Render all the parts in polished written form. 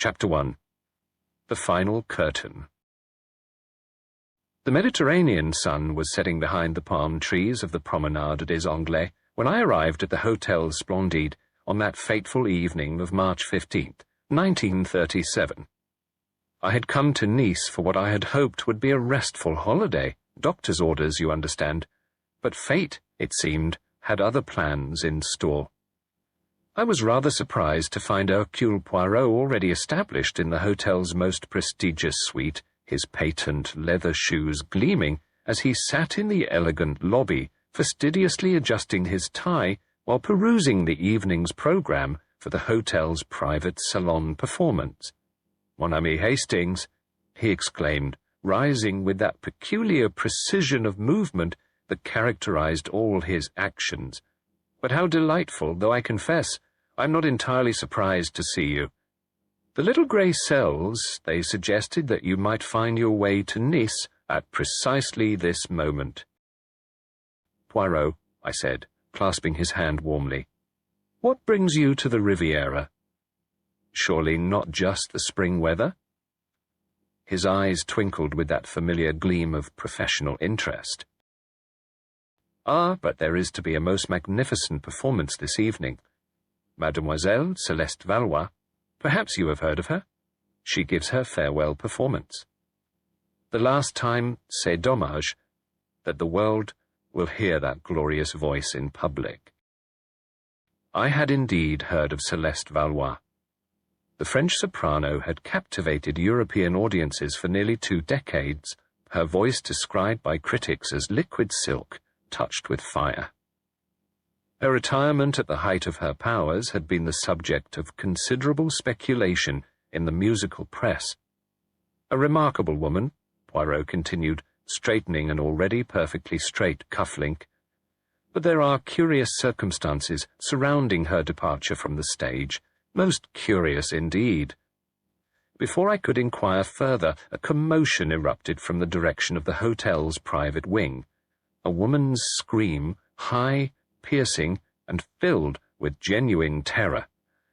Chapter 1. The Final Curtain. The Mediterranean sun was setting behind the palm trees of the Promenade des Anglais when I arrived at the Hotel Splendide on that fateful evening of March 15th, 1937. I had come to Nice for what I had hoped would be a restful holiday, doctor's orders, you understand, but fate, it seemed, had other plans in store. I was rather surprised to find Hercule Poirot already established in the hotel's most prestigious suite, his patent leather shoes gleaming as he sat in the elegant lobby, fastidiously adjusting his tie while perusing the evening's program for the hotel's private salon performance. "Mon ami Hastings," he exclaimed, rising with that peculiar precision of movement that characterized all his actions. "But how delightful, though I confess, I'm not entirely surprised to see you. The little grey cells, they suggested that you might find your way to Nice at precisely this moment." "Poirot," I said, clasping his hand warmly, "what brings you to the Riviera? Surely not just the spring weather?" His eyes twinkled with that familiar gleam of professional interest. "Ah, but there is to be a most magnificent performance this evening. Mademoiselle Celeste Valois, perhaps you have heard of her? She gives her farewell performance. The last time, c'est dommage, that the world will hear that glorious voice in public." I had indeed heard of Celeste Valois. The French soprano had captivated European audiences for nearly 2 decades, her voice described by critics as liquid silk, touched with fire. Her retirement at the height of her powers had been the subject of considerable speculation in the musical press. "A remarkable woman," Poirot continued, straightening an already perfectly straight cufflink. "But there are curious circumstances surrounding her departure from the stage, most curious indeed." Before I could inquire further, a commotion erupted from the direction of the hotel's private wing. A woman's scream, high, piercing, and filled with genuine terror,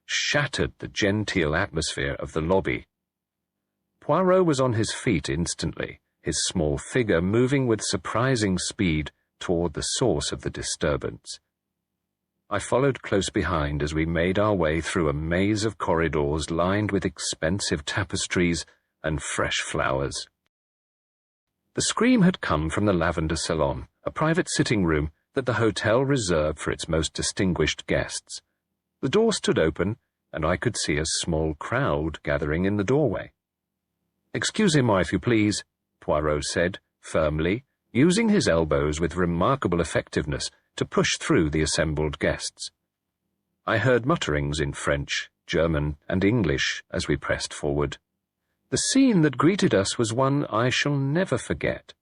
shattered the genteel atmosphere of the lobby. Poirot was on his feet instantly, his small figure moving with surprising speed toward the source of the disturbance. I followed close behind as we made our way through a maze of corridors lined with expensive tapestries and fresh flowers. The scream had come from the Lavender Salon, a private sitting room that the hotel reserved for its most distinguished guests. The door stood open, and I could see a small crowd gathering in the doorway. "Excusez-moi, if you please," Poirot said, firmly, using his elbows with remarkable effectiveness to push through the assembled guests. I heard mutterings in French, German, and English as we pressed forward. The scene that greeted us was one I shall never forget.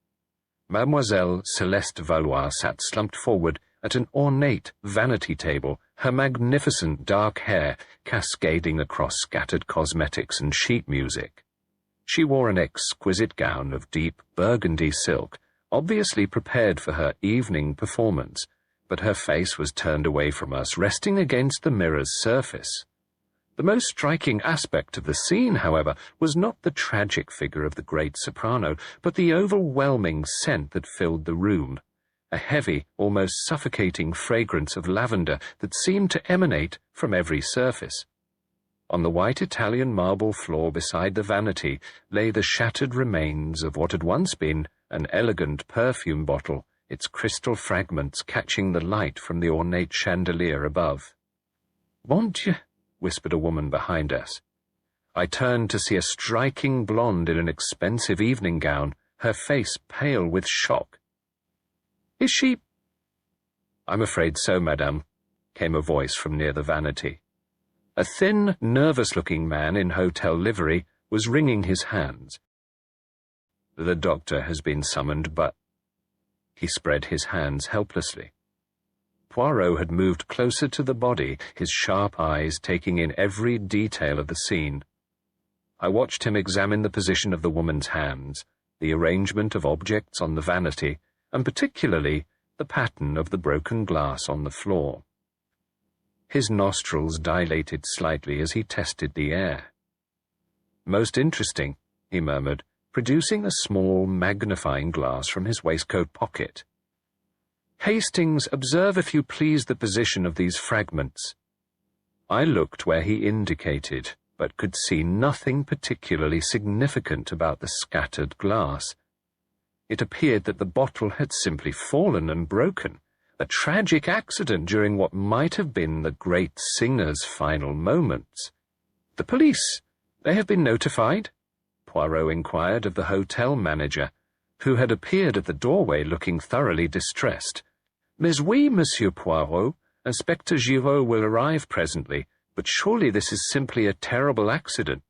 Mademoiselle Celeste Valois sat slumped forward at an ornate vanity table, her magnificent dark hair cascading across scattered cosmetics and sheet music. She wore an exquisite gown of deep burgundy silk, obviously prepared for her evening performance, but her face was turned away from us, resting against the mirror's surface. The most striking aspect of the scene, however, was not the tragic figure of the great soprano, but the overwhelming scent that filled the room, a heavy, almost suffocating fragrance of lavender that seemed to emanate from every surface. On the white Italian marble floor beside the vanity lay the shattered remains of what had once been an elegant perfume bottle, its crystal fragments catching the light from the ornate chandelier above. "Mon Dieu," whispered a woman behind us. I turned to see a striking blonde in an expensive evening gown, her face pale with shock. "Is she—" "I'm afraid so, madame," came a voice from near the vanity. A thin, nervous-looking man in hotel livery was wringing his hands. "The doctor has been summoned, but—" He spread his hands helplessly. Poirot had moved closer to the body, his sharp eyes taking in every detail of the scene. I watched him examine the position of the woman's hands, the arrangement of objects on the vanity, and particularly the pattern of the broken glass on the floor. His nostrils dilated slightly as he tested the air. Most interesting, he murmured, producing a small magnifying glass from his waistcoat pocket. Hastings, observe if you please the position of these fragments. I looked where he indicated, but could see nothing particularly significant about the scattered glass. It appeared that the bottle had simply fallen and broken, a tragic accident during what might have been the great singer's final moments. The police, they have been notified? Poirot inquired of the hotel manager, who had appeared at the doorway looking thoroughly distressed. Mais oui, Monsieur Poirot. Inspector Giraud will arrive presently, but surely this is simply a terrible accident.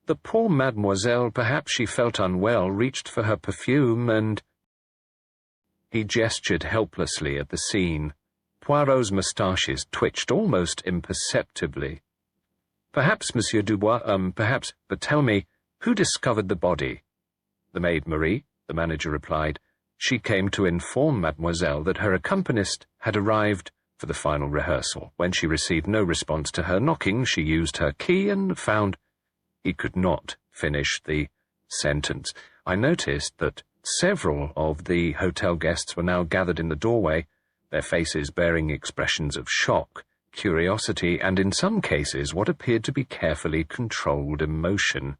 The poor mademoiselle, perhaps she felt unwell, reached for her perfume and— He gestured helplessly at the scene. Poirot's moustaches twitched almost imperceptibly. Perhaps, Monsieur Dubois, perhaps, but tell me, who discovered the body? The maid Marie, the manager replied. She came to inform mademoiselle that her accompanist had arrived for the final rehearsal. When she received no response to her knocking, she used her key and found— He could not finish the sentence. I noticed that several of the hotel guests were now gathered in the doorway, their faces bearing expressions of shock, curiosity, and in some cases what appeared to be carefully controlled emotion.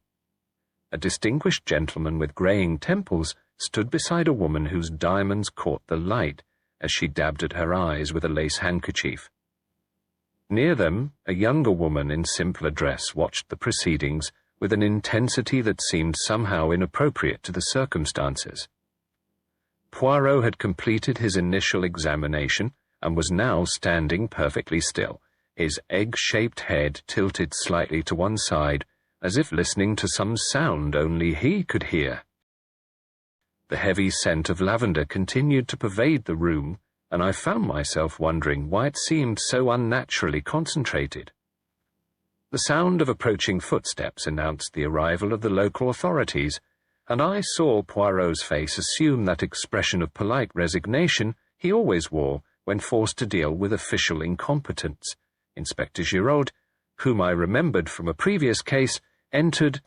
A distinguished gentleman with greying temples stood beside a woman whose diamonds caught the light as she dabbed at her eyes with a lace handkerchief. Near them, a younger woman in simpler dress watched the proceedings with an intensity that seemed somehow inappropriate to the circumstances. Poirot had completed his initial examination and was now standing perfectly still, his egg-shaped head tilted slightly to one side, as if listening to some sound only he could hear. The heavy scent of lavender continued to pervade the room, and I found myself wondering why it seemed so unnaturally concentrated. The sound of approaching footsteps announced the arrival of the local authorities, and I saw Poirot's face assume that expression of polite resignation he always wore when forced to deal with official incompetence. Inspector Giraud, whom I remembered from a previous case, entered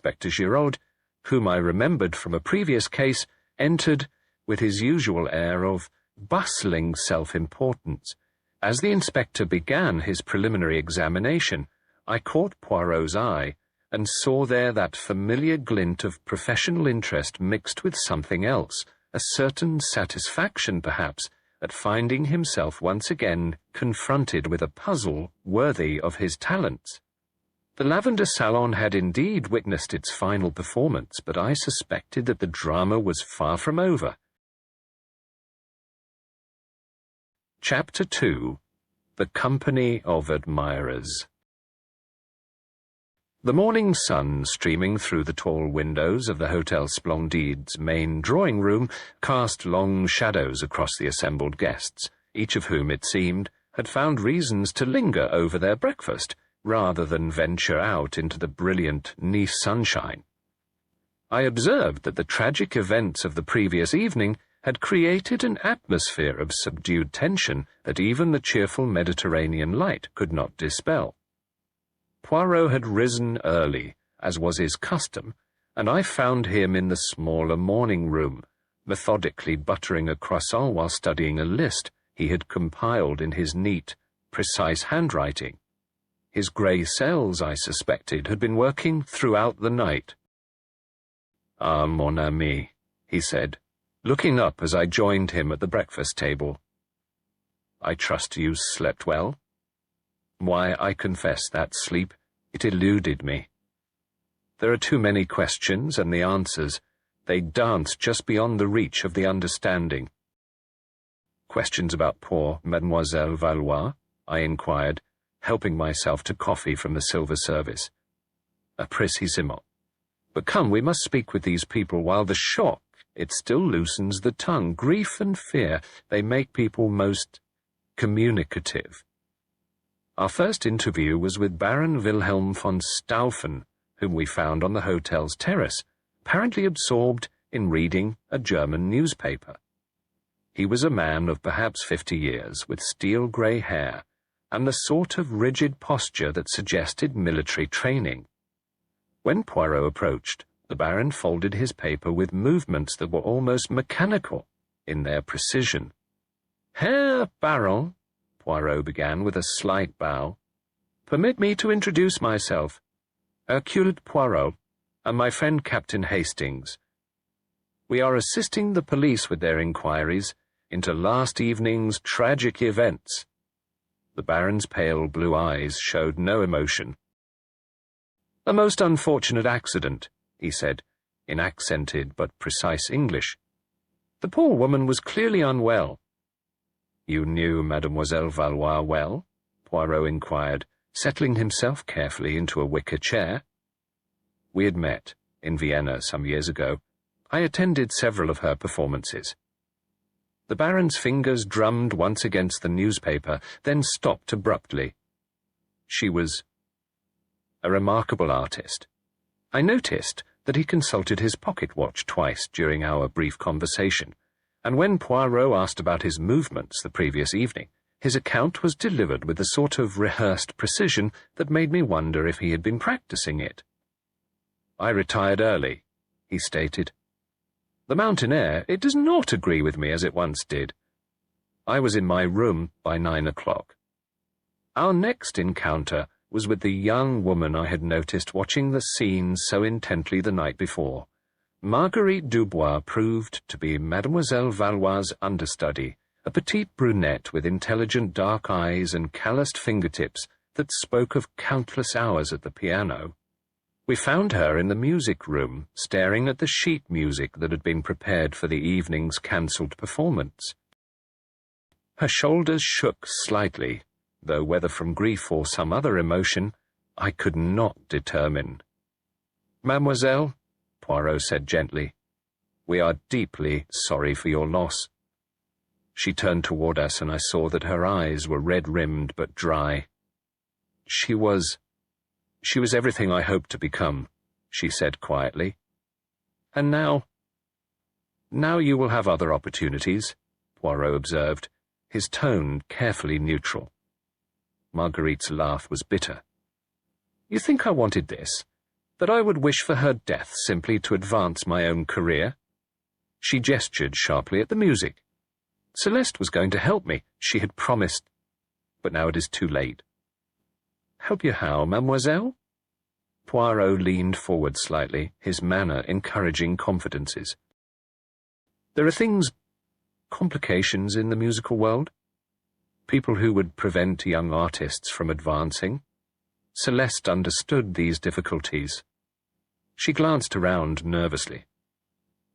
with his usual air of bustling self-importance. As the inspector began his preliminary examination, I caught Poirot's eye and saw there that familiar glint of professional interest mixed with something else, a certain satisfaction, perhaps, at finding himself once again confronted with a puzzle worthy of his talents. The Lavender Salon had indeed witnessed its final performance, but I suspected that the drama was far from over. Chapter 2. The Company of Admirers. The morning sun, streaming through the tall windows of the Hotel Splendide's main drawing-room, cast long shadows across the assembled guests, each of whom, it seemed, had found reasons to linger over their breakfast, rather than venture out into the brilliant Nice sunshine. I observed that the tragic events of the previous evening had created an atmosphere of subdued tension that even the cheerful Mediterranean light could not dispel. Poirot had risen early, as was his custom, and I found him in the smaller morning room, methodically buttering a croissant while studying a list he had compiled in his neat, precise handwriting. His grey cells, I suspected, had been working throughout the night. "Ah, mon ami," he said, looking up as I joined him at the breakfast table. "I trust you slept well?" Why, I confess that sleep, it eluded me. There are too many questions, and the answers, they dance just beyond the reach of the understanding. "Questions about poor Mademoiselle Valois?" I inquired, helping myself to coffee from the silver service. "Précisément. But come, we must speak with these people while the shock, it still loosens the tongue. Grief and fear, they make people most communicative." Our first interview was with Baron Wilhelm von Stauffen, whom we found on the hotel's terrace, apparently absorbed in reading a German newspaper. He was a man of perhaps 50 years, with steel-grey hair, and the sort of rigid posture that suggested military training. When Poirot approached, the Baron folded his paper with movements that were almost mechanical in their precision. "Herr Baron," Poirot began with a slight bow, "permit me to introduce myself. Hercule Poirot, and my friend Captain Hastings. We are assisting the police with their inquiries into last evening's tragic events." The Baron's pale blue eyes showed no emotion. "A most unfortunate accident," he said, in accented but precise English. "The poor woman was clearly unwell." "You knew Mademoiselle Valois well?" Poirot inquired, settling himself carefully into a wicker chair. "We had met in Vienna some years ago. I attended several of her performances." The Baron's fingers drummed once against the newspaper, then stopped abruptly. "She was a remarkable artist." I noticed that he consulted his pocket watch twice during our brief conversation, and when Poirot asked about his movements the previous evening, his account was delivered with a sort of rehearsed precision that made me wonder if he had been practicing it. "I retired early," he stated. "The mountain air, it does not agree with me as it once did. I was in my room by 9 o'clock. Our next encounter was with the young woman I had noticed watching the scenes so intently the night before. Marguerite Dubois proved to be Mademoiselle Valois' understudy, a petite brunette with intelligent dark eyes and calloused fingertips that spoke of countless hours at the piano. We found her in the music room, staring at the sheet music that had been prepared for the evening's cancelled performance. Her shoulders shook slightly, though whether from grief or some other emotion, I could not determine. "Mademoiselle," Poirot said gently, "we are deeply sorry for your loss." She turned toward us, and I saw that her eyes were red-rimmed but dry. She was everything I hoped to become," she said quietly. "And now you will have other opportunities," Poirot observed, his tone carefully neutral. Marguerite's laugh was bitter. "You think I wanted this? That I would wish for her death simply to advance my own career?" She gestured sharply at the music. "Celeste was going to help me. She had promised. But now it is too late." "Help you how, mademoiselle?" Poirot leaned forward slightly, his manner encouraging confidences. "There are complications in the musical world. People who would prevent young artists from advancing. Celeste understood these difficulties." She glanced around nervously.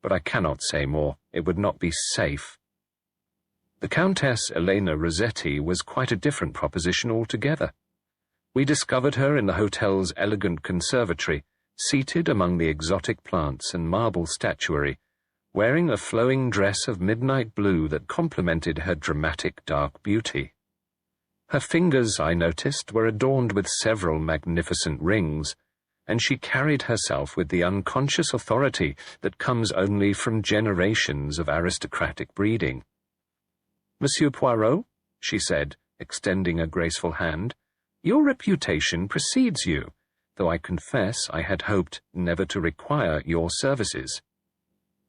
"But I cannot say more. It would not be safe." The Countess Elena Rossetti was quite a different proposition altogether. We discovered her in the hotel's elegant conservatory, seated among the exotic plants and marble statuary, wearing a flowing dress of midnight blue that complemented her dramatic dark beauty. Her fingers, I noticed, were adorned with several magnificent rings, and she carried herself with the unconscious authority that comes only from generations of aristocratic breeding. "Monsieur Poirot," she said, extending a graceful hand, "your reputation precedes you, though I confess I had hoped never to require your services."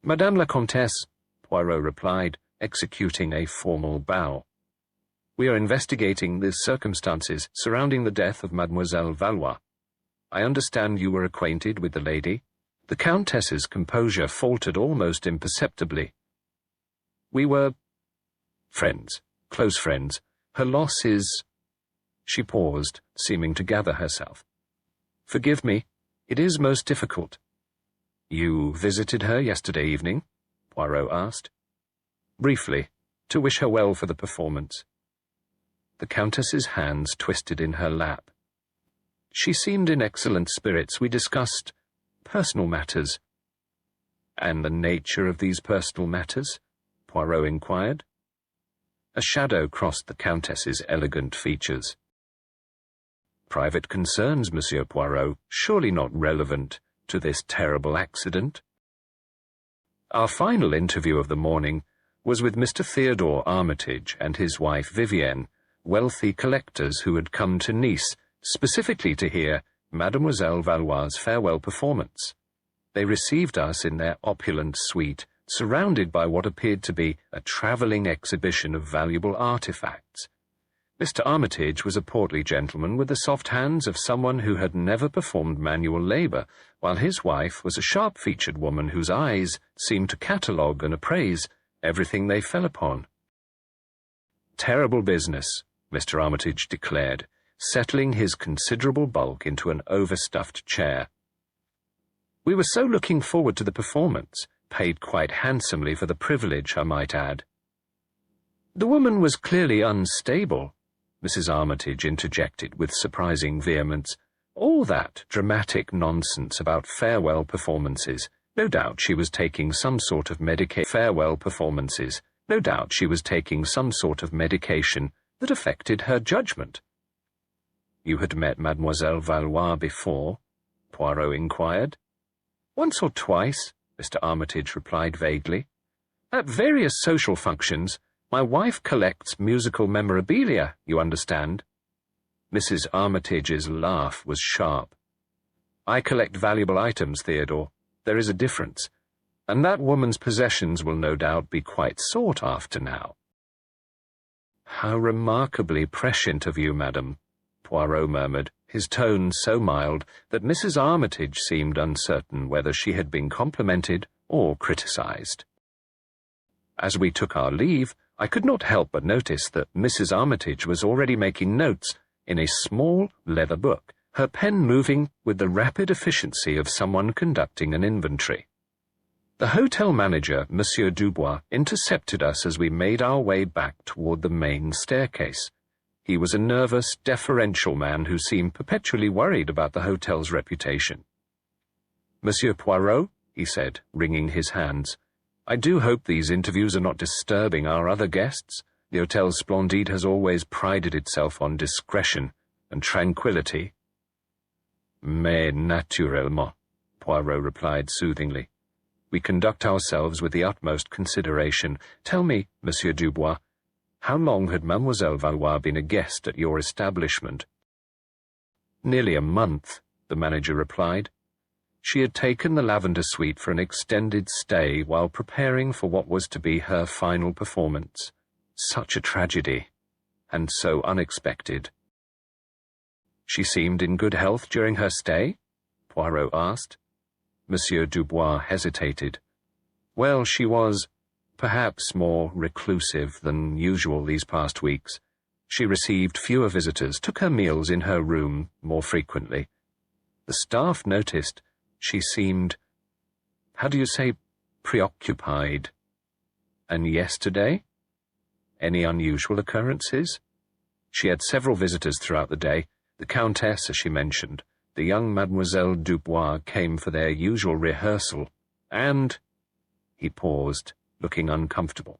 "Madame la Comtesse," Poirot replied, executing a formal bow. "We are investigating the circumstances surrounding the death of Mademoiselle Valois. I understand you were acquainted with the lady." The Countess's composure faltered almost imperceptibly. "We were friends, close friends. Her loss is—" She paused, seeming to gather herself. "Forgive me, it is most difficult." "You visited her yesterday evening?" Poirot asked. "Briefly, to wish her well for the performance." The Countess's hands twisted in her lap. She seemed in excellent spirits. We discussed personal matters. "And the nature of these personal matters?" Poirot inquired. A shadow crossed the Countess's elegant features. "Private concerns, Monsieur Poirot, surely not relevant to this terrible accident." Our final interview of the morning was with Mr. Theodore Armitage and his wife Vivienne, wealthy collectors who had come to Nice specifically to hear Mademoiselle Valois's farewell performance. They received us in their opulent suite, surrounded by what appeared to be a travelling exhibition of valuable artifacts. Mr. Armitage was a portly gentleman with the soft hands of someone who had never performed manual labour, while his wife was a sharp-featured woman whose eyes seemed to catalogue and appraise everything they fell upon. "Terrible business," Mr. Armitage declared, settling his considerable bulk into an overstuffed chair. "We were so looking forward to the performance, paid quite handsomely for the privilege, I might add." "The woman was clearly unstable," Mrs. Armitage interjected with surprising vehemence. "All that dramatic nonsense about farewell performances. No doubt she was taking some sort of farewell performances. No doubt she was taking some sort of medication that affected her judgment." "You had met Mademoiselle Valois before?" Poirot inquired. "Once or twice," Mr. Armitage replied vaguely. "At various social functions. My wife collects musical memorabilia, you understand." Mrs. Armitage's laugh was sharp. "I collect valuable items, Theodore. There is a difference. And that woman's possessions will no doubt be quite sought after now." "How remarkably prescient of you, madam," Poirot murmured, his tone so mild that Mrs. Armitage seemed uncertain whether she had been complimented or criticised. As we took our leave, I could not help but notice that Mrs. Armitage was already making notes in a small leather book, her pen moving with the rapid efficiency of someone conducting an inventory. The hotel manager, Monsieur Dubois, intercepted us as we made our way back toward the main staircase. He was a nervous, deferential man who seemed perpetually worried about the hotel's reputation. "Monsieur Poirot," he said, wringing his hands, "I do hope these interviews are not disturbing our other guests. The Hotel Splendide has always prided itself on discretion and tranquillity." "Mais naturellement," Poirot replied soothingly. "We conduct ourselves with the utmost consideration. Tell me, Monsieur Dubois, how long had Mademoiselle Valois been a guest at your establishment?" "Nearly a month," the manager replied. She had taken the Lavender Suite for an extended stay while preparing for what was to be her final performance. Such a tragedy, and so unexpected. "She seemed in good health during her stay?" Poirot asked. Monsieur Dubois hesitated. "Well, she was, perhaps, more reclusive than usual these past weeks. She received fewer visitors, took her meals in her room more frequently. The staff noticed she seemed, how do you say, preoccupied. And yesterday? Any unusual occurrences?" "She had several visitors throughout the day. The Countess, as she mentioned. The young Mademoiselle Dubois came for their usual rehearsal, and—" He paused, looking uncomfortable.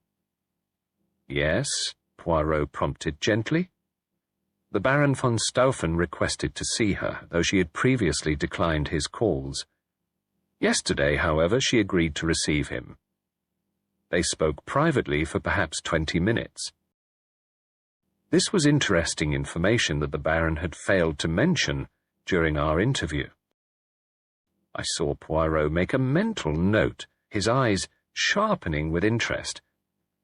"Yes?" Poirot prompted gently. "The Baron von Stauffen requested to see her, though she had previously declined his calls. Yesterday, however, she agreed to receive him. They spoke privately for perhaps 20 minutes. This was interesting information that the Baron had failed to mention during our interview." I saw Poirot make a mental note, his eyes sharpening with interest.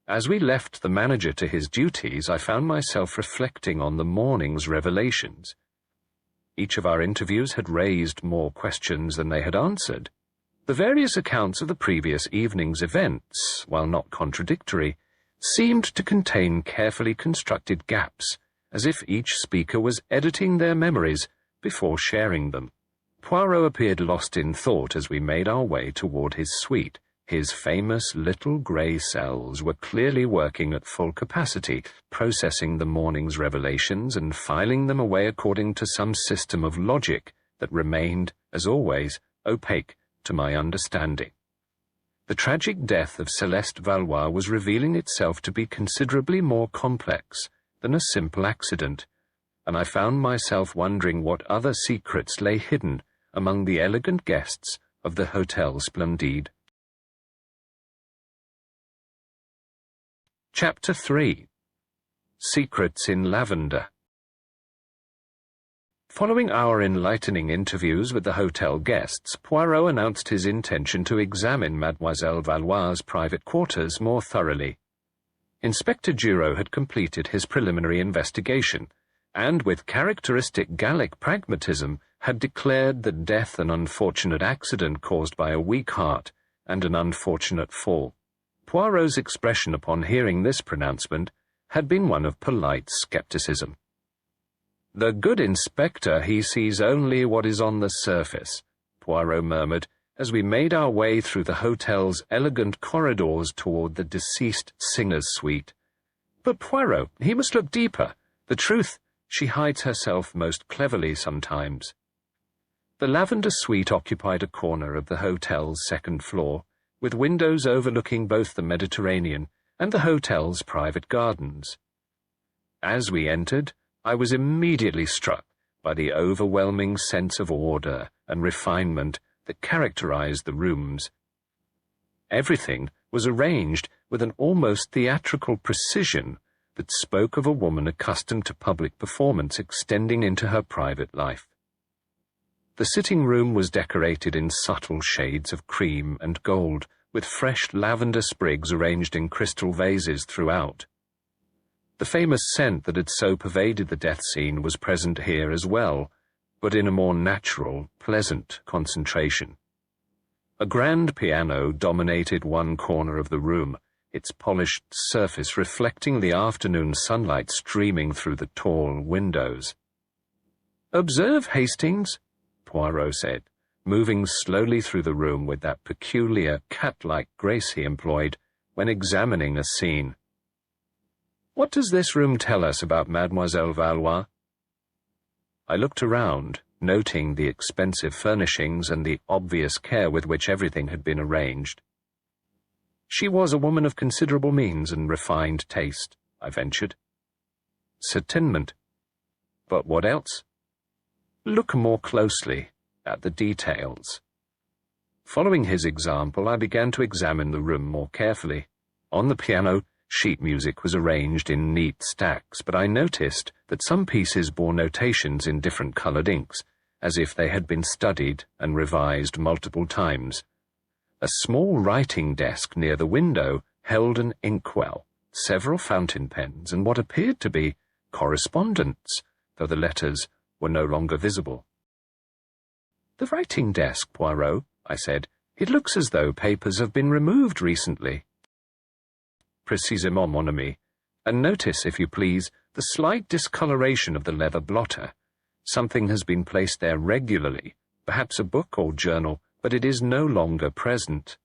As we left the manager to his duties, I found myself reflecting on the morning's revelations. Each of our interviews had raised more questions than they had answered. The various accounts of the previous evening's events, while not contradictory, seemed to contain carefully constructed gaps, as if each speaker was editing their memories before sharing them. Poirot appeared lost in thought as we made our way toward his suite. His famous little grey cells were clearly working at full capacity, processing the morning's revelations and filing them away according to some system of logic that remained, as always, opaque to my understanding. The tragic death of Celeste Valois was revealing itself to be considerably more complex than a simple accident, and I found myself wondering what other secrets lay hidden among the elegant guests of the Hotel Splendide. Chapter 3. Secrets in Lavender. Following our enlightening interviews with the hotel guests, Poirot announced his intention to examine Mademoiselle Valois' private quarters more thoroughly. Inspector Giraud had completed his preliminary investigation, and with characteristic Gallic pragmatism had declared that death an unfortunate accident caused by a weak heart and an unfortunate fall. Poirot's expression upon hearing this pronouncement had been one of polite skepticism. "The good inspector, he sees only what is on the surface," Poirot murmured, as we made our way through the hotel's elegant corridors toward the deceased singer's suite. "But Poirot, he must look deeper. The truth, she hides herself most cleverly sometimes." The Lavender suite occupied a corner of the hotel's second floor, with windows overlooking both the Mediterranean and the hotel's private gardens. As we entered, I was immediately struck by the overwhelming sense of order and refinement that characterized the rooms. Everything was arranged with an almost theatrical precision that spoke of a woman accustomed to public performance extending into her private life. The sitting room was decorated in subtle shades of cream and gold, with fresh lavender sprigs arranged in crystal vases throughout. The famous scent that had so pervaded the death scene was present here as well, but in a more natural, pleasant concentration. A grand piano dominated one corner of the room, its polished surface reflecting the afternoon sunlight streaming through the tall windows. "Observe, Hastings," Poirot said, moving slowly through the room with that peculiar, cat-like grace he employed when examining a scene. "What does this room tell us about Mademoiselle Valois?" I looked around, noting the expensive furnishings and the obvious care with which everything had been arranged. "She was a woman of considerable means and refined taste," I ventured. "Certainement. But what else?" "Look more closely at the details." Following his example, I began to examine the room more carefully. On the piano, sheet music was arranged in neat stacks, but I noticed that some pieces bore notations in different colored inks, as if they had been studied and revised multiple times. A small writing desk near the window held an inkwell, several fountain pens, and what appeared to be correspondence, though the letters were no longer visible. "The writing desk, Poirot," I said. "It looks as though papers have been removed recently." "Précisément, mon ami. And notice, if you please, the slight discoloration of the leather blotter. Something has been placed there regularly, perhaps a book or journal, but it is no longer present."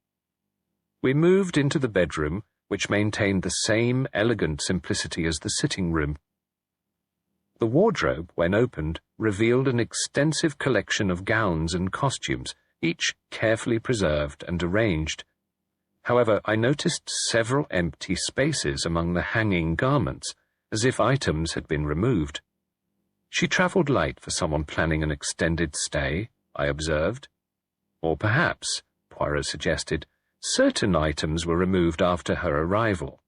We moved into the bedroom, which maintained the same elegant simplicity as the sitting room. The wardrobe, when opened, revealed an extensive collection of gowns and costumes, each carefully preserved and arranged. However, I noticed several empty spaces among the hanging garments, as if items had been removed. "She travelled light for someone planning an extended stay," I observed. "Or perhaps," Poirot suggested, "certain items were removed after her arrival.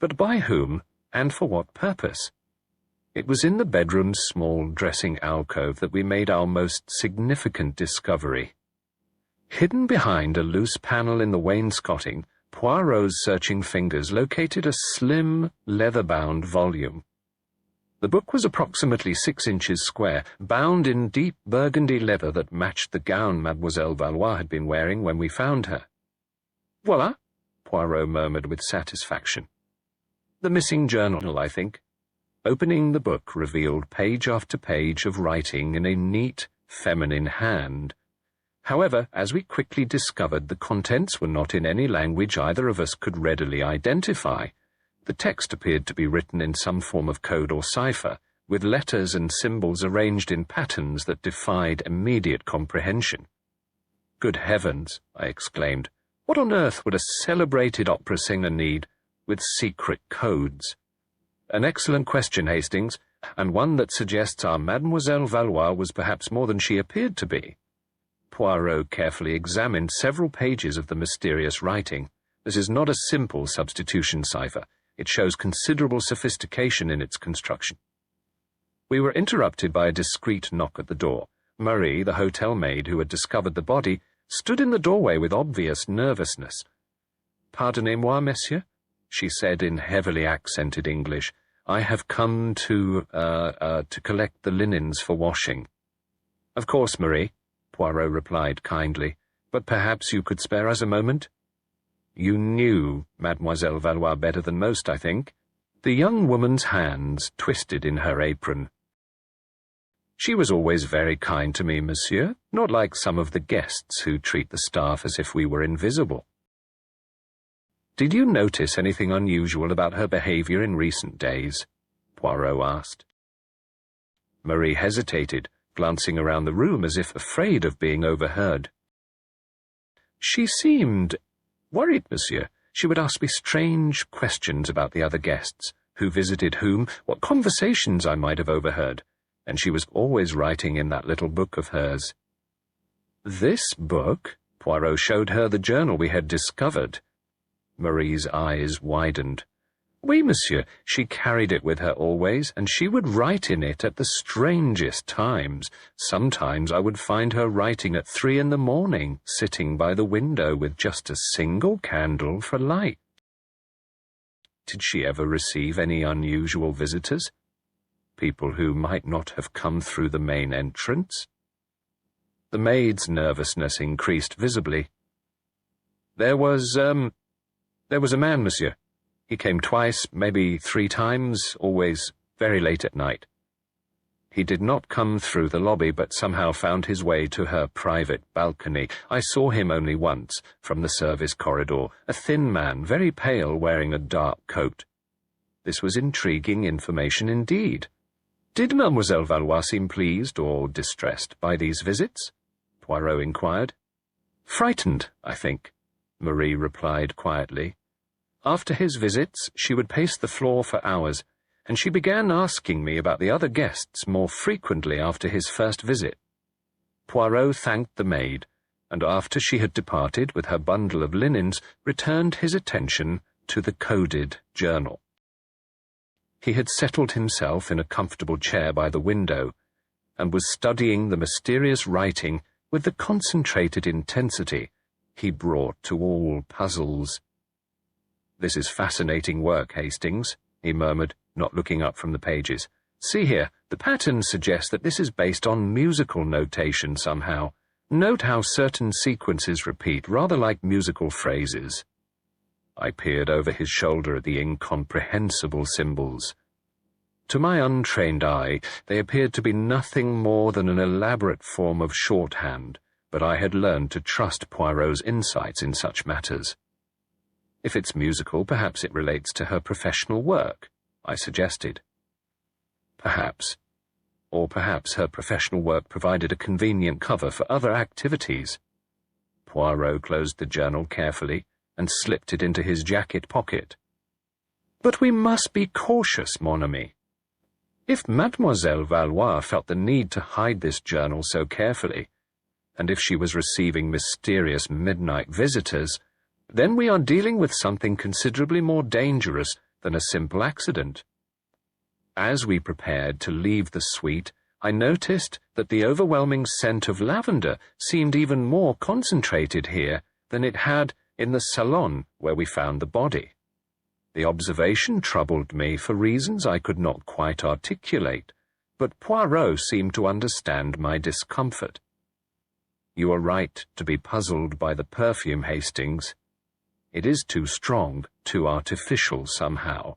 But by whom, and for what purpose?" It was in the bedroom's small dressing alcove that we made our most significant discovery. Hidden behind a loose panel in the wainscoting, Poirot's searching fingers located a slim, leather-bound volume. The book was approximately 6 inches square, bound in deep burgundy leather that matched the gown Mademoiselle Valois had been wearing when we found her. "Voilà," Poirot murmured with satisfaction. "The missing journal, I think." Opening the book revealed page after page of writing in a neat, feminine hand. However, as we quickly discovered, the contents were not in any language either of us could readily identify. The text appeared to be written in some form of code or cipher, with letters and symbols arranged in patterns that defied immediate comprehension. "Good heavens," I exclaimed, "what on earth would a celebrated opera singer need with secret codes?" "An excellent question, Hastings, and one that suggests our Mademoiselle Valois was perhaps more than she appeared to be." Poirot carefully examined several pages of the mysterious writing. "This is not a simple substitution cipher. It shows considerable sophistication in its construction." We were interrupted by a discreet knock at the door. Marie, the hotel maid who had discovered the body, stood in the doorway with obvious nervousness. "Pardonnez-moi, monsieur," she said in heavily accented English. "I have come to collect the linens for washing." "Of course, Marie," Poirot replied kindly, "but perhaps you could spare us a moment?" "You knew Mademoiselle Valois better than most, I think." The young woman's hands twisted in her apron. "She was always very kind to me, monsieur, not like some of the guests who treat the staff as if we were invisible." "Did you notice anything unusual about her behavior in recent days?" Poirot asked. Marie hesitated, glancing around the room as if afraid of being overheard. "She seemed worried, monsieur. She would ask me strange questions about the other guests, who visited whom, what conversations I might have overheard, and she was always writing in that little book of hers." "This book?" Poirot showed her the journal we had discovered. Marie's eyes widened. "Oui, monsieur, she carried it with her always, and she would write in it at the strangest times. Sometimes I would find her writing at 3 in the morning, sitting by the window with just a single candle for light." "Did she ever receive any unusual visitors? People who might not have come through the main entrance?" The maid's nervousness increased visibly. There was a man, monsieur. He came twice, maybe 3 times, always very late at night. He did not come through the lobby, but somehow found his way to her private balcony. I saw him only once, from the service corridor, a thin man, very pale, wearing a dark coat. This was intriguing information indeed. "Did Mademoiselle Valois seem pleased or distressed by these visits?" Poirot inquired. "Frightened, I think," Marie replied quietly. "After his visits, she would pace the floor for hours, and she began asking me about the other guests more frequently after his first visit." Poirot thanked the maid, and after she had departed with her bundle of linens, returned his attention to the coded journal. He had settled himself in a comfortable chair by the window, and was studying the mysterious writing with the concentrated intensity he brought to all puzzles. "This is fascinating work, Hastings," he murmured, not looking up from the pages. "See here, the pattern suggests that this is based on musical notation somehow. Note how certain sequences repeat, rather like musical phrases." I peered over his shoulder at the incomprehensible symbols. To my untrained eye, they appeared to be nothing more than an elaborate form of shorthand, but I had learned to trust Poirot's insights in such matters. "If it's musical, perhaps it relates to her professional work," I suggested. "Perhaps. Or perhaps her professional work provided a convenient cover for other activities." Poirot closed the journal carefully and slipped it into his jacket pocket. "But we must be cautious, mon ami. If Mademoiselle Valois felt the need to hide this journal so carefully, and if she was receiving mysterious midnight visitors, then we are dealing with something considerably more dangerous than a simple accident." As we prepared to leave the suite, I noticed that the overwhelming scent of lavender seemed even more concentrated here than it had in the salon where we found the body. The observation troubled me for reasons I could not quite articulate, but Poirot seemed to understand my discomfort. "You are right to be puzzled by the perfume, Hastings. It is too strong, too artificial somehow.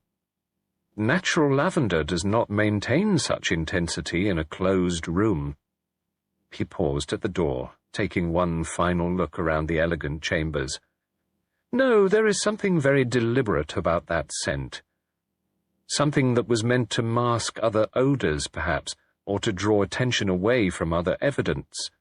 Natural lavender does not maintain such intensity in a closed room." He paused at the door, taking one final look around the elegant chambers. "No, there is something very deliberate about that scent. Something that was meant to mask other odors, perhaps, or to draw attention away from other evidence."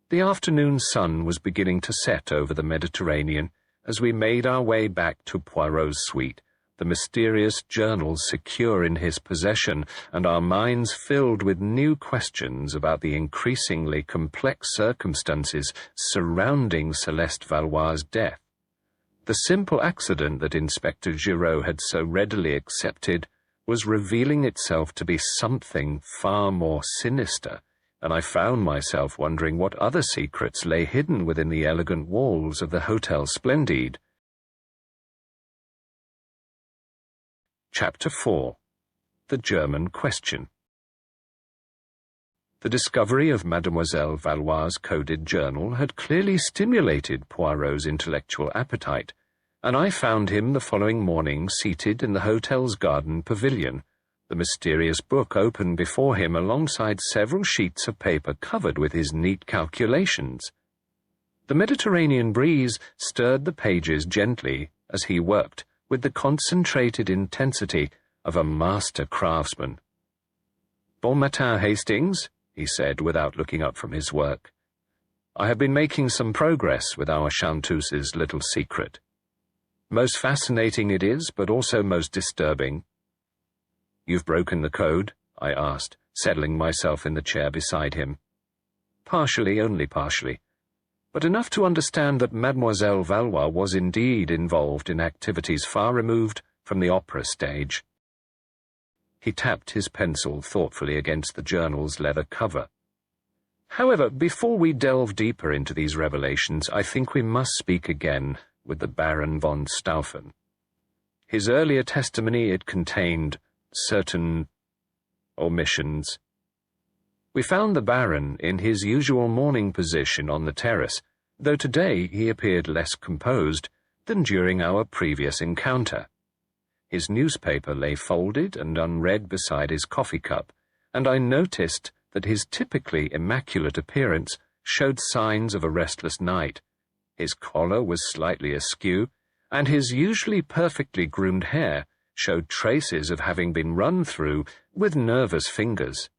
The afternoon sun was beginning to set over the Mediterranean as we made our way back to Poirot's suite, the mysterious journal secure in his possession, and our minds filled with new questions about the increasingly complex circumstances surrounding Celeste Valois' death. The simple accident that Inspector Giraud had so readily accepted was revealing itself to be something far more sinister, and I found myself wondering what other secrets lay hidden within the elegant walls of the Hotel Splendide. Chapter 4. The German Question. The discovery of Mademoiselle Valois' coded journal had clearly stimulated Poirot's intellectual appetite, and I found him the following morning seated in the hotel's garden pavilion, the mysterious book open before him alongside several sheets of paper covered with his neat calculations. The Mediterranean breeze stirred the pages gently as he worked with the concentrated intensity of a master craftsman. "Bon matin, Hastings," he said without looking up from his work. "I have been making some progress with our chanteuse's little secret. Most fascinating it is, but also most disturbing." "You've broken the code?" I asked, settling myself in the chair beside him. "Partially, only partially, but enough to understand that Mademoiselle Valois was indeed involved in activities far removed from the opera stage." He tapped his pencil thoughtfully against the journal's leather cover. "However, before we delve deeper into these revelations, I think we must speak again with the Baron von Stauffen. His earlier testimony, it contained certain omissions. We found the Baron in his usual morning position on the terrace, though today he appeared less composed than during our previous encounter. His newspaper lay folded and unread beside his coffee cup, and I noticed that his typically immaculate appearance showed signs of a restless night. His collar was slightly askew, and his usually perfectly groomed hair showed traces of having been run through with nervous fingers.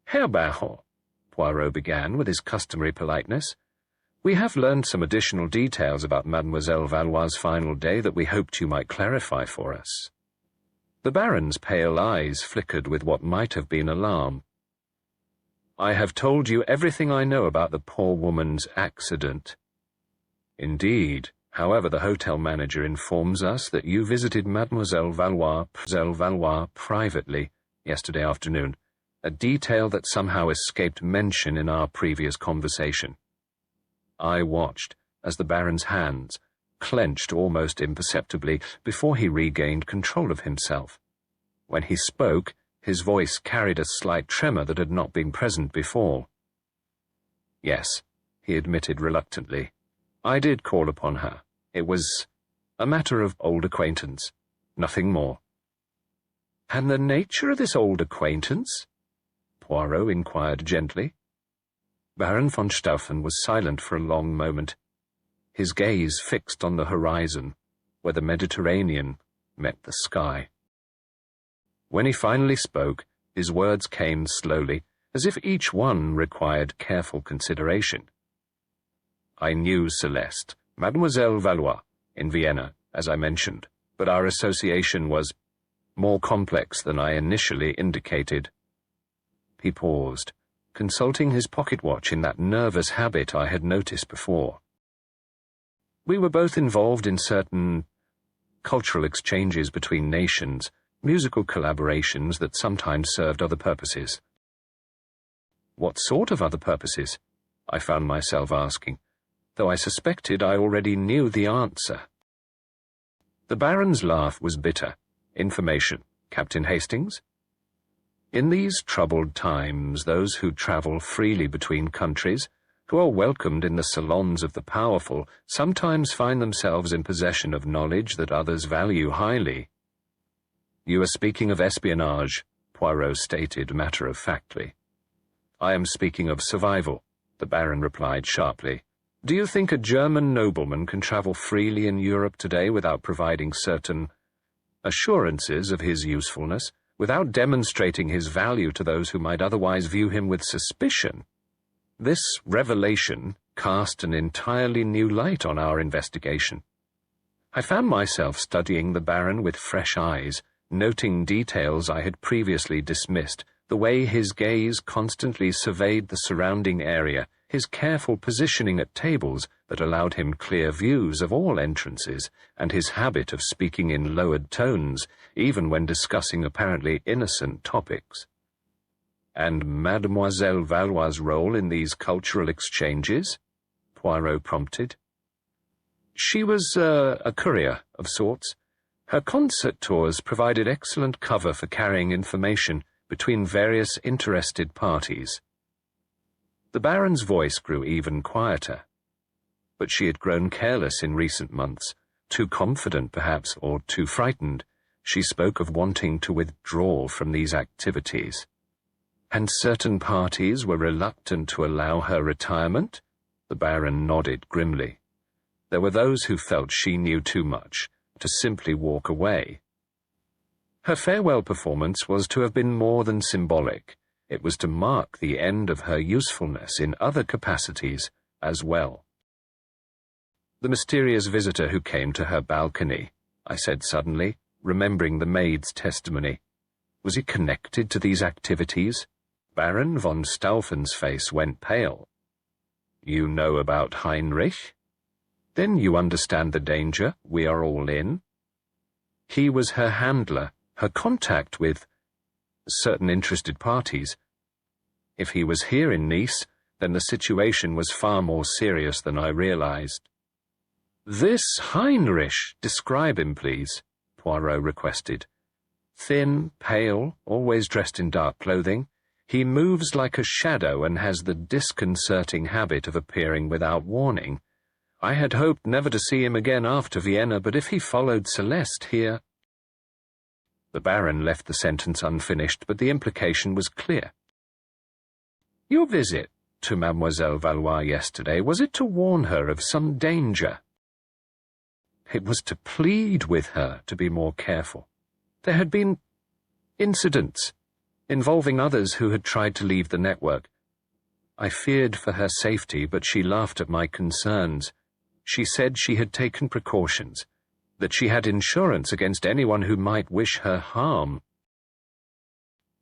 "Herr Baron," Poirot began with his customary politeness, "we have learned some additional details about Mademoiselle Valois' final day that we hoped you might clarify for us." The Baron's pale eyes flickered with what might have been alarm. "I have told you everything I know about the poor woman's accident." "Indeed. However, the hotel manager informs us that you visited Mademoiselle Valois privately yesterday afternoon, a detail that somehow escaped mention in our previous conversation." I watched as the Baron's hands clenched almost imperceptibly before he regained control of himself. When he spoke, his voice carried a slight tremor that had not been present before. "Yes," he admitted reluctantly. "I did call upon her. It was a matter of old acquaintance, nothing more." "And the nature of this old acquaintance?" Poirot inquired gently. Baron von Stauffen was silent for a long moment, his gaze fixed on the horizon, where the Mediterranean met the sky. When he finally spoke, his words came slowly, as if each one required careful consideration. "I knew Celeste, Mademoiselle Valois, in Vienna, as I mentioned, but our association was more complex than I initially indicated." He paused, consulting his pocket watch in that nervous habit I had noticed before. "We were both involved in certain cultural exchanges between nations, musical collaborations that sometimes served other purposes." "What sort of other purposes?" I found myself asking, though I suspected I already knew the answer. The Baron's laugh was bitter. "Information, Captain Hastings. In these troubled times, those who travel freely between countries, who are welcomed in the salons of the powerful, sometimes find themselves in possession of knowledge that others value highly." "You are speaking of espionage," Poirot stated matter-of-factly. "I am speaking of survival," the Baron replied sharply. "Do you think a German nobleman can travel freely in Europe today without providing certain assurances of his usefulness, without demonstrating his value to those who might otherwise view him with suspicion?" This revelation cast an entirely new light on our investigation. I found myself studying the Baron with fresh eyes, noting details I had previously dismissed, the way his gaze constantly surveyed the surrounding area, his careful positioning at tables, that allowed him clear views of all entrances, and his habit of speaking in lowered tones, even when discussing apparently innocent topics. And Mademoiselle Valois' role in these cultural exchanges? Poirot prompted. She was a courier of sorts. Her concert tours provided excellent cover for carrying information between various interested parties. The Baron's voice grew even quieter. But she had grown careless in recent months, too confident perhaps, or too frightened. She spoke of wanting to withdraw from these activities. And certain parties were reluctant to allow her retirement? The Baron nodded grimly. There were those who felt she knew too much to simply walk away. Her farewell performance was to have been more than symbolic. It was to mark the end of her usefulness in other capacities as well. The mysterious visitor who came to her balcony, I said suddenly, remembering the maid's testimony. Was he connected to these activities? Baron von Staufen's face went pale. You know about Heinrich? Then you understand the danger we are all in. He was her handler, her contact with certain interested parties. If he was here in Nice, then the situation was far more serious than I realized. This Heinrich, describe him, please, Poirot requested. Thin, pale, always dressed in dark clothing, he moves like a shadow and has the disconcerting habit of appearing without warning. I had hoped never to see him again after Vienna, but if he followed Celeste here— The Baron left the sentence unfinished, but the implication was clear. Your visit to Mademoiselle Valois yesterday, was it to warn her of some danger? It was to plead with her to be more careful. There had been incidents involving others who had tried to leave the network. I feared for her safety, but she laughed at my concerns. She said she had taken precautions, that she had insurance against anyone who might wish her harm.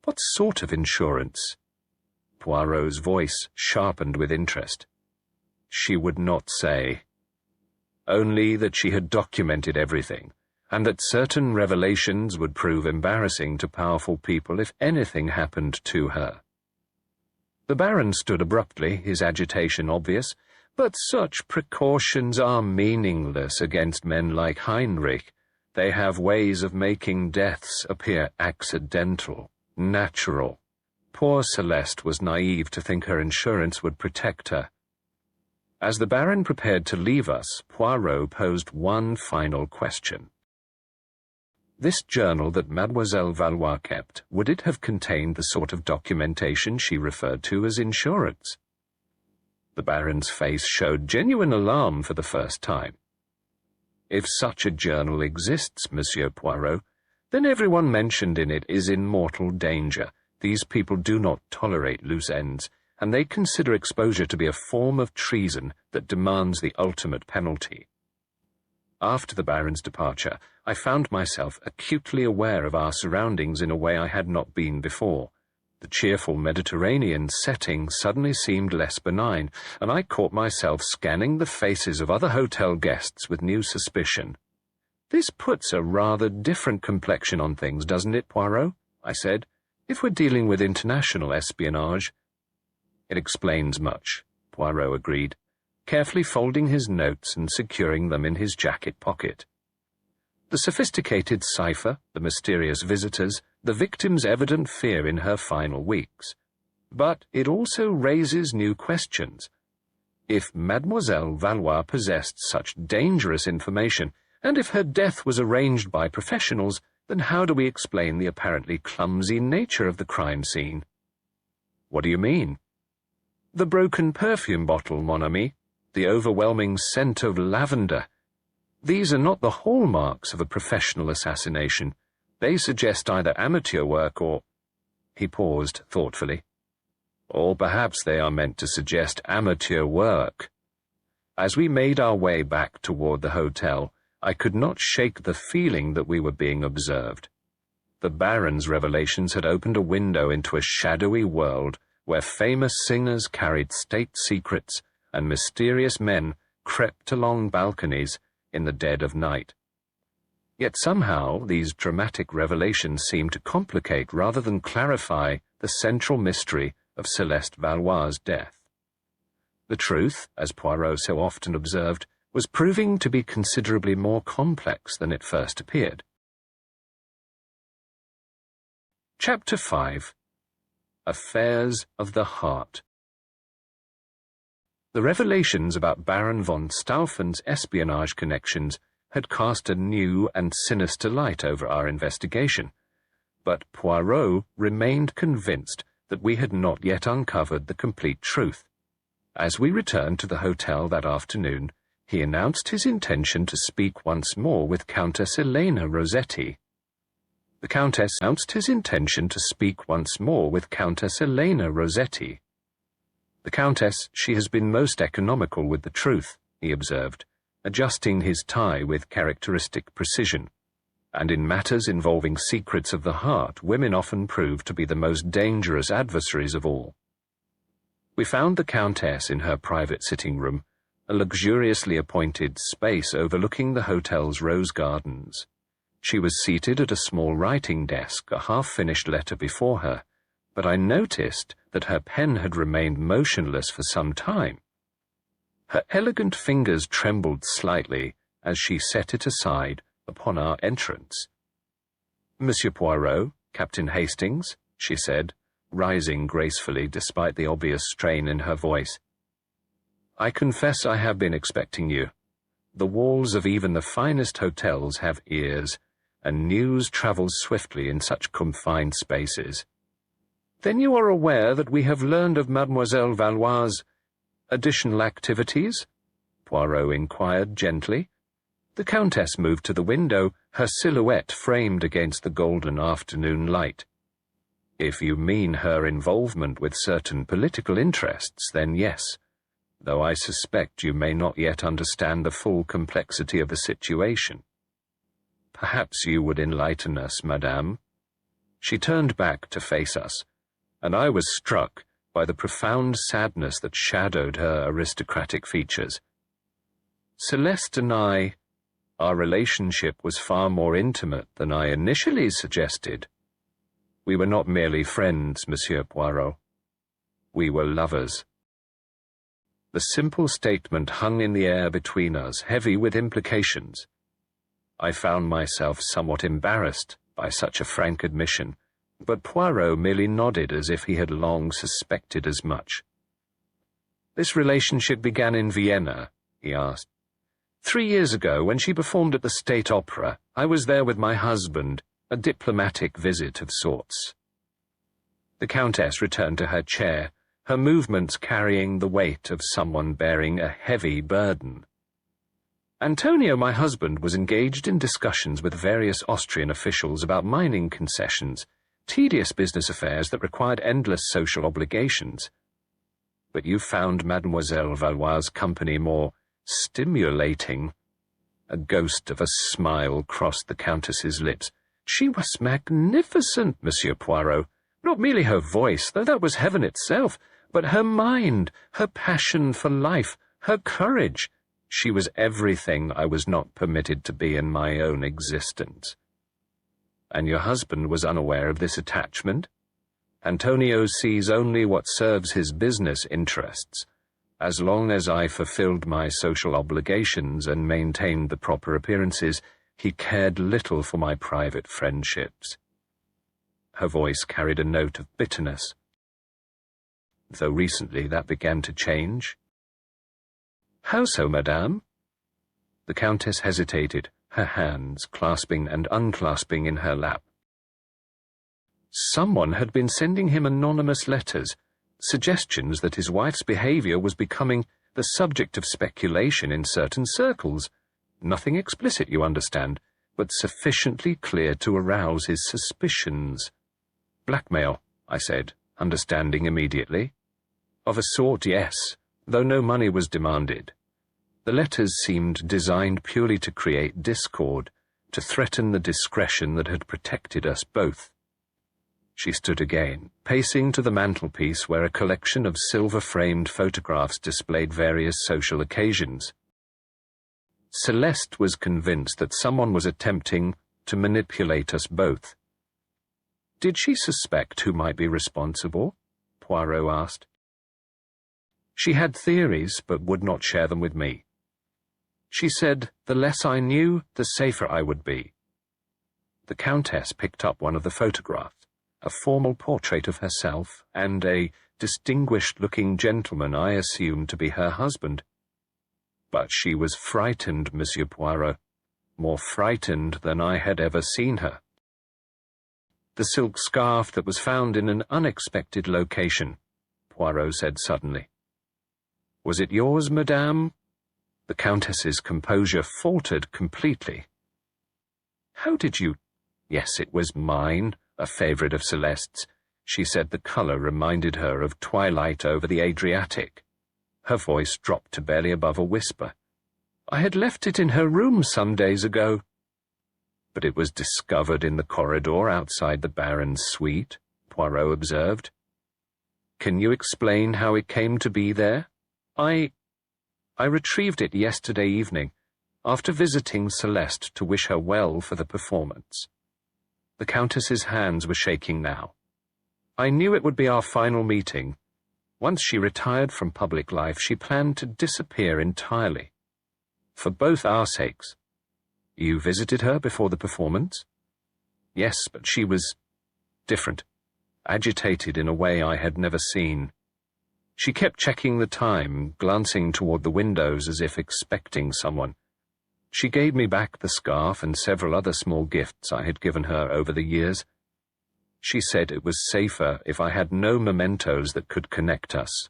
What sort of insurance? Poirot's voice sharpened with interest. She would not say. Only that she had documented everything, and that certain revelations would prove embarrassing to powerful people if anything happened to her. The Baron stood abruptly, his agitation obvious. But such precautions are meaningless against men like Heinrich. They have ways of making deaths appear accidental, natural. Poor Celeste was naive to think her insurance would protect her. As the Baron prepared to leave us, Poirot posed one final question. This journal that Mademoiselle Valois kept, would it have contained the sort of documentation she referred to as insurance? The Baron's face showed genuine alarm for the first time. If such a journal exists, Monsieur Poirot, then everyone mentioned in it is in mortal danger. These people do not tolerate loose ends, and they consider exposure to be a form of treason that demands the ultimate penalty. After the Baron's departure, I found myself acutely aware of our surroundings in a way I had not been before. The cheerful Mediterranean setting suddenly seemed less benign, and I caught myself scanning the faces of other hotel guests with new suspicion. This puts a rather different complexion on things, doesn't it, Poirot? I said, if we're dealing with international espionage. It explains much, Poirot agreed, carefully folding his notes and securing them in his jacket pocket. The sophisticated cipher, the mysterious visitors, the victim's evident fear in her final weeks. But it also raises new questions. If Mademoiselle Valois possessed such dangerous information, and if her death was arranged by professionals, then how do we explain the apparently clumsy nature of the crime scene? What do you mean? The broken perfume bottle, mon ami, the overwhelming scent of lavender. These are not the hallmarks of a professional assassination. They suggest either amateur work or— He paused thoughtfully. Or perhaps they are meant to suggest amateur work. As we made our way back toward the hotel, I could not shake the feeling that we were being observed. The Baron's revelations had opened a window into a shadowy world where famous singers carried state secrets and mysterious men crept along balconies in the dead of night. Yet somehow these dramatic revelations seemed to complicate rather than clarify the central mystery of Celeste Valois' death. The truth, as Poirot so often observed, was proving to be considerably more complex than it first appeared. Chapter 5. Affairs of the Heart. The revelations about Baron von Staufen's espionage connections had cast a new and sinister light over our investigation, but Poirot remained convinced that we had not yet uncovered the complete truth. As we returned to the hotel that afternoon, he announced his intention to speak once more with Countess Elena Rossetti. The Countess announced his intention to speak once more with Countess Elena Rossetti. The Countess, she has been most economical with the truth, he observed, adjusting his tie with characteristic precision. And in matters involving secrets of the heart, women often prove to be the most dangerous adversaries of all. We found the Countess in her private sitting room, a luxuriously appointed space overlooking the hotel's rose gardens. She was seated at a small writing desk, a half-finished letter before her, but I noticed that her pen had remained motionless for some time. Her elegant fingers trembled slightly as she set it aside upon our entrance. "Monsieur Poirot, Captain Hastings," she said, rising gracefully despite the obvious strain in her voice. "I confess I have been expecting you. The walls of even the finest hotels have ears, and news travels swiftly in such confined spaces. Then you are aware that we have learned of Mademoiselle Valois' additional activities?" Poirot inquired gently. The Countess moved to the window, her silhouette framed against the golden afternoon light. "If you mean her involvement with certain political interests, then yes, though I suspect you may not yet understand the full complexity of the situation. Perhaps you would enlighten us, madame." She turned back to face us, and I was struck by the profound sadness that shadowed her aristocratic features. "Celeste and our relationship was far more intimate than I initially suggested. We were not merely friends, Monsieur Poirot. We were lovers." The simple statement hung in the air between us, heavy with implications. I found myself somewhat embarrassed by such a frank admission, but Poirot merely nodded as if he had long suspected as much. "This relationship began in Vienna?" he asked. 3 years ago, when she performed at the State Opera, I was there with my husband, a diplomatic visit of sorts." The Countess returned to her chair, her movements carrying the weight of someone bearing a heavy burden. "Antonio, my husband, was engaged in discussions with various Austrian officials about mining concessions, tedious business affairs that required endless social obligations. But you found Mademoiselle Valois' company more stimulating." A ghost of a smile crossed the Countess's lips. "She was magnificent, Monsieur Poirot. Not merely her voice, though that was heaven itself, but her mind, her passion for life, her courage. She was everything I was not permitted to be in my own existence." "And your husband was unaware of this attachment?" "Antonio sees only what serves his business interests. As long as I fulfilled my social obligations and maintained the proper appearances, he cared little for my private friendships." Her voice carried a note of bitterness. "Though recently that began to change." "How so, madame?" The Countess hesitated, her hands clasping and unclasping in her lap. "Someone had been sending him anonymous letters, suggestions that his wife's behavior was becoming the subject of speculation in certain circles. Nothing explicit, you understand, but sufficiently clear to arouse his suspicions." "Blackmail," I said, understanding immediately. "Of a sort, yes, though no money was demanded. The letters seemed designed purely to create discord, to threaten the discretion that had protected us both." She stood again, pacing to the mantelpiece where a collection of silver-framed photographs displayed various social occasions. Celeste was convinced that someone was attempting to manipulate us both. Did she suspect who might be responsible? Poirot asked. She had theories, but would not share them with me. She said the less I knew, the safer I would be. The Countess picked up one of the photographs, a formal portrait of herself and a distinguished-looking gentleman I assumed to be her husband. But she was frightened, Monsieur Poirot, more frightened than I had ever seen her. The silk scarf that was found in an unexpected location, Poirot said suddenly. Was it yours, madame? The Countess's composure faltered completely. How did you— Yes, it was mine, a favourite of Celeste's. She said the colour reminded her of twilight over the Adriatic. Her voice dropped to barely above a whisper. I had left it in her room some days ago. But it was discovered in the corridor outside the Baron's suite, Poirot observed. Can you explain how it came to be there? I retrieved it yesterday evening, after visiting Celeste to wish her well for the performance. The Countess's hands were shaking now. I knew it would be our final meeting. Once she retired from public life, she planned to disappear entirely. For both our sakes. You visited her before the performance? Yes, but she was different, agitated in a way I had never seen. She kept checking the time, glancing toward the windows as if expecting someone. She gave me back the scarf and several other small gifts I had given her over the years. She said it was safer if I had no mementos that could connect us.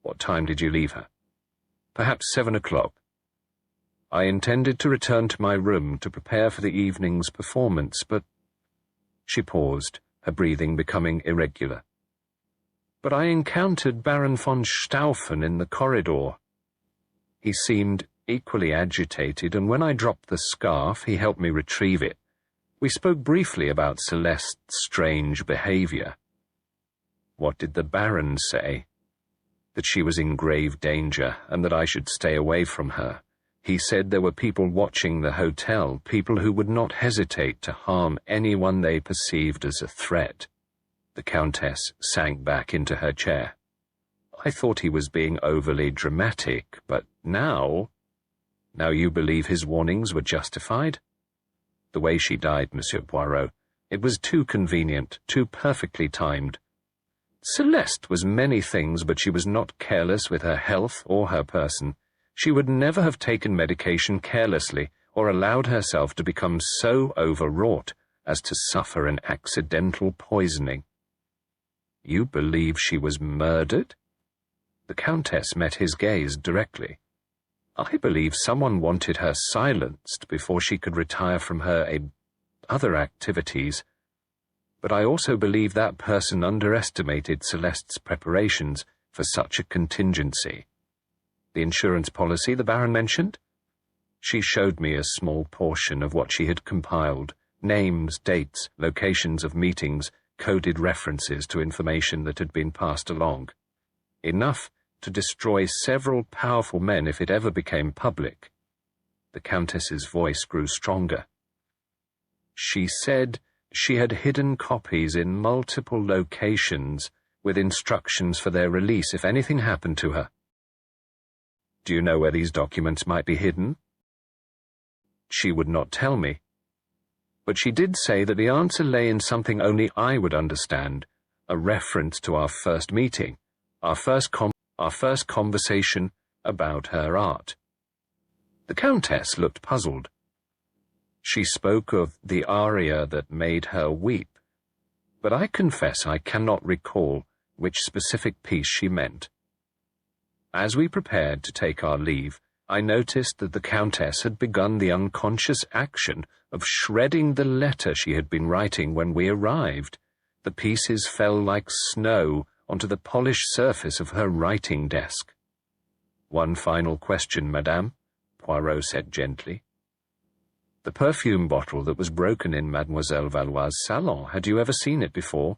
What time did you leave her? Perhaps 7 o'clock. I intended to return to my room to prepare for the evening's performance, but— She paused, her breathing becoming irregular. But I encountered Baron von Stauffen in the corridor. He seemed equally agitated, and when I dropped the scarf, he helped me retrieve it. We spoke briefly about Celeste's strange behavior. What did the Baron say? That she was in grave danger, and that I should stay away from her. He said there were people watching the hotel, people who would not hesitate to harm anyone they perceived as a threat. The Countess sank back into her chair. I thought he was being overly dramatic, but now you believe his warnings were justified? The way she died, Monsieur Poirot, it was too convenient, too perfectly timed. Celeste was many things, but she was not careless with her health or her person. She would never have taken medication carelessly or allowed herself to become so overwrought as to suffer an accidental poisoning. You believe she was murdered? The Countess met his gaze directly. I believe someone wanted her silenced before she could retire from her other activities. But I also believe that person underestimated Celeste's preparations for such a contingency. The insurance policy the Baron mentioned? She showed me a small portion of what she had compiled, names, dates, locations of meetings, coded references to information that had been passed along. Enough to destroy several powerful men if it ever became public. The Countess's voice grew stronger. She said she had hidden copies in multiple locations with instructions for their release if anything happened to her. Do you know where these documents might be hidden? She would not tell me. But she did say that the answer lay in something only I would understand, a reference to our first meeting, our first conversation about her art. The Countess looked puzzled. She spoke of the aria that made her weep, but I confess I cannot recall which specific piece she meant. As we prepared to take our leave, I noticed that the Countess had begun the unconscious action of shredding the letter she had been writing when we arrived. The pieces fell like snow onto the polished surface of her writing desk. One final question, madame, Poirot said gently. The perfume bottle that was broken in Mademoiselle Valois's salon, had you ever seen it before?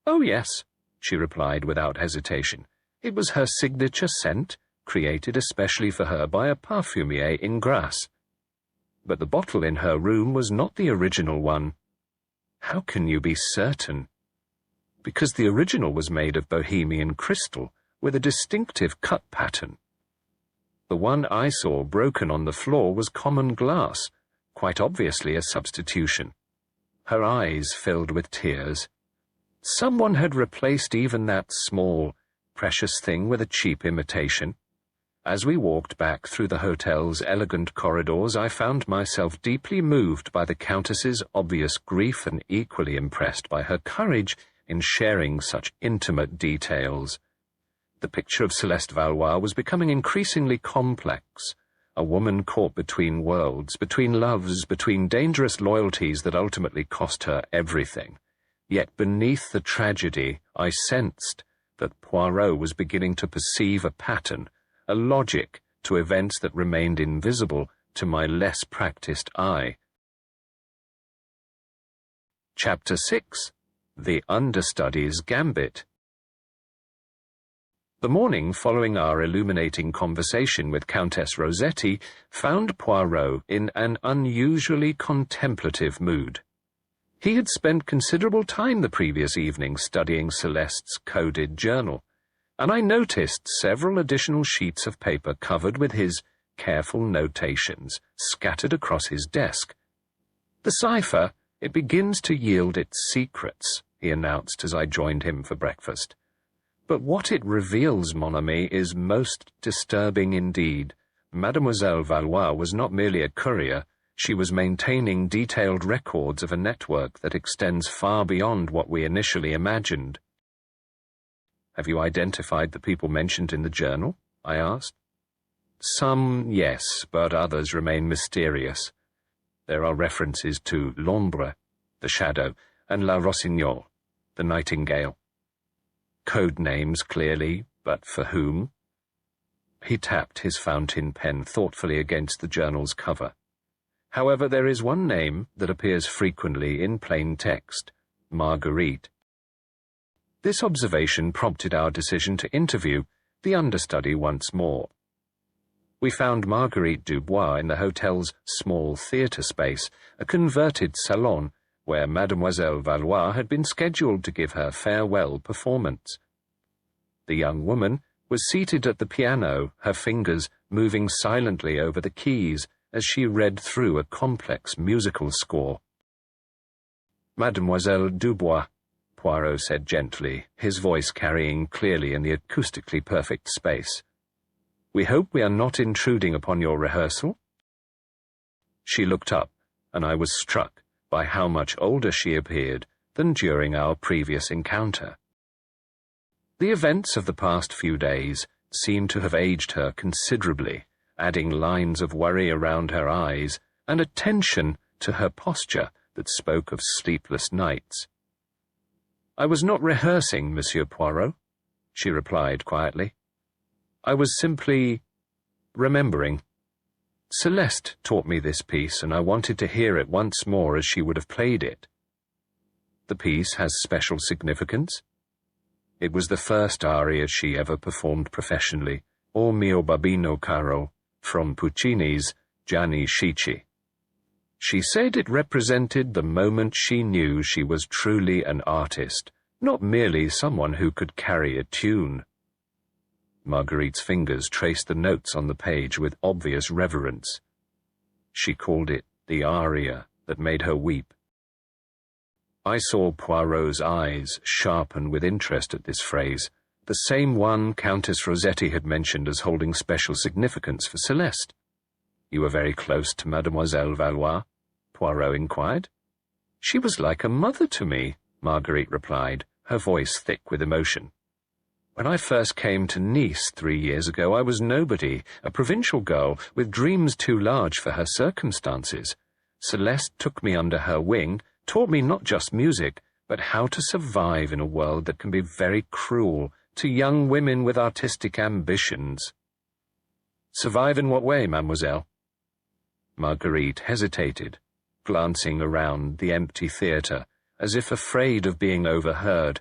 Oh, yes, she replied without hesitation. It was her signature scent, created especially for her by a parfumier in Grasse. But the bottle in her room was not the original one. How can you be certain? Because the original was made of Bohemian crystal, with a distinctive cut pattern. The one I saw broken on the floor was common glass, quite obviously a substitution. Her eyes filled with tears. Someone had replaced even that small, precious thing with a cheap imitation. As we walked back through the hotel's elegant corridors, I found myself deeply moved by the Countess's obvious grief and equally impressed by her courage in sharing such intimate details. The picture of Celeste Valois was becoming increasingly complex, a woman caught between worlds, between loves, between dangerous loyalties that ultimately cost her everything. Yet beneath the tragedy, I sensed that Poirot was beginning to perceive a pattern, a logic to events that remained invisible to my less practiced eye. Chapter 6. The Understudy's Gambit. The morning following our illuminating conversation with Countess Rossetti found Poirot in an unusually contemplative mood. He had spent considerable time the previous evening studying Celeste's coded journal, and I noticed several additional sheets of paper covered with his careful notations scattered across his desk. "The cipher, it begins to yield its secrets," he announced as I joined him for breakfast. "But what it reveals, mon ami, is most disturbing indeed. Mademoiselle Valois was not merely a courier, she was maintaining detailed records of a network that extends far beyond what we initially imagined." "Have you identified the people mentioned in the journal?" I asked. "Some, yes, but others remain mysterious. There are references to l'ombre, the shadow, and la rossignol, the nightingale. Code names, clearly, but for whom?" He tapped his fountain pen thoughtfully against the journal's cover. "However, there is one name that appears frequently in plain text, Marguerite." This observation prompted our decision to interview the understudy once more. We found Marguerite Dubois in the hotel's small theatre space, a converted salon, where Mademoiselle Valois had been scheduled to give her farewell performance. The young woman was seated at the piano, her fingers moving silently over the keys as she read through a complex musical score. "Mademoiselle Dubois," Poirot said gently, his voice carrying clearly in the acoustically perfect space. "We hope we are not intruding upon your rehearsal?" She looked up, and I was struck by how much older she appeared than during our previous encounter. The events of the past few days seemed to have aged her considerably, adding lines of worry around her eyes and a tension to her posture that spoke of sleepless nights. "I was not rehearsing, Monsieur Poirot," she replied quietly. "I was simply remembering. Celeste taught me this piece, and I wanted to hear it once more as she would have played it." "The piece has special significance?" "It was the first aria she ever performed professionally, O mio babbino caro, from Puccini's Gianni Schicchi. She said it represented the moment she knew she was truly an artist, not merely someone who could carry a tune." Marguerite's fingers traced the notes on the page with obvious reverence. She called it the aria that made her weep. I saw Poirot's eyes sharpen with interest at this phrase, the same one Countess Rossetti had mentioned as holding special significance for Celeste. "You were very close to Mademoiselle Valois?" Poirot inquired. "She was like a mother to me," Marguerite replied, her voice thick with emotion. "When I first came to Nice 3 years ago, I was nobody, a provincial girl with dreams too large for her circumstances. Celeste took me under her wing, taught me not just music, but how to survive in a world that can be very cruel to young women with artistic ambitions." "Survive in what way, mademoiselle?" Marguerite hesitated, glancing around the empty theatre, as if afraid of being overheard.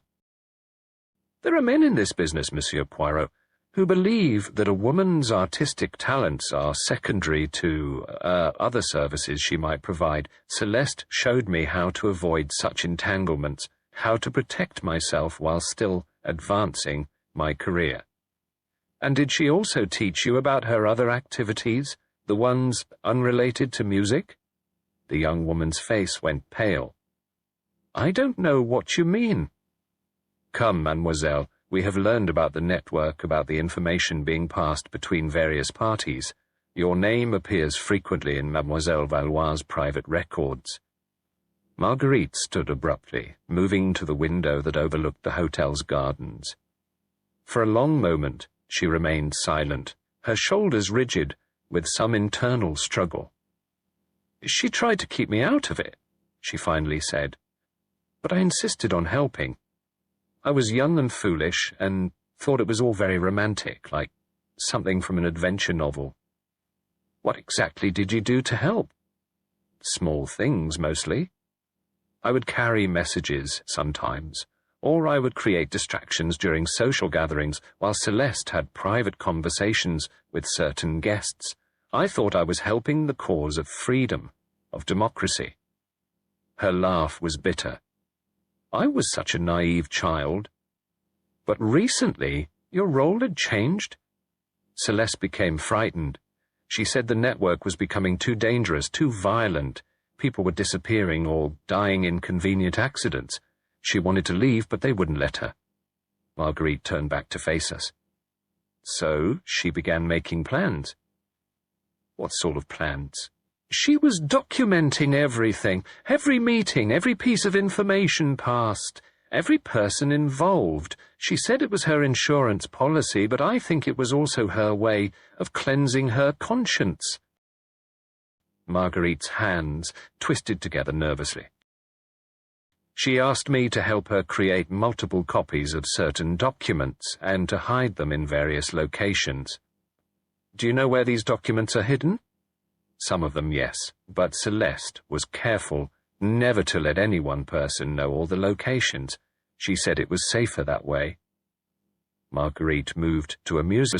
"There are men in this business, Monsieur Poirot, who believe that a woman's artistic talents are secondary to other services she might provide, Celeste showed me how to avoid such entanglements, how to protect myself while still advancing my career. And did she also teach you about her other activities, the ones unrelated to music? The young woman's face went pale. I don't know what you mean. Come, mademoiselle, we have learned about the network, about the information being passed between various parties. Your name appears frequently in Mademoiselle Valois' private records. Marguerite stood abruptly, moving to the window that overlooked the hotel's gardens. For a long moment, she remained silent, her shoulders rigid, with some internal struggle. She tried to keep me out of it, she finally said, but I insisted on helping. I was young and foolish, and thought it was all very romantic, like something from an adventure novel. What exactly did you do to help? Small things, mostly. I would carry messages sometimes, or I would create distractions during social gatherings while Celeste had private conversations with certain guests. I thought I was helping the cause of freedom, of democracy. Her laugh was bitter. I was such a naive child. But recently, your role had changed. Celeste became frightened. She said the network was becoming too dangerous, too violent. People were disappearing or dying in convenient accidents. She wanted to leave, but they wouldn't let her. Marguerite turned back to face us. So she began making plans. What sort of plans? She was documenting everything, every meeting, every piece of information passed, every person involved. She said it was her insurance policy, but I think it was also her way of cleansing her conscience. Marguerite's hands twisted together nervously. She asked me to help her create multiple copies of certain documents and to hide them in various locations. Do you know where these documents are hidden? Some of them, yes, but Celeste was careful never to let any one person know all the locations. She said it was safer that way. Marguerite moved to a music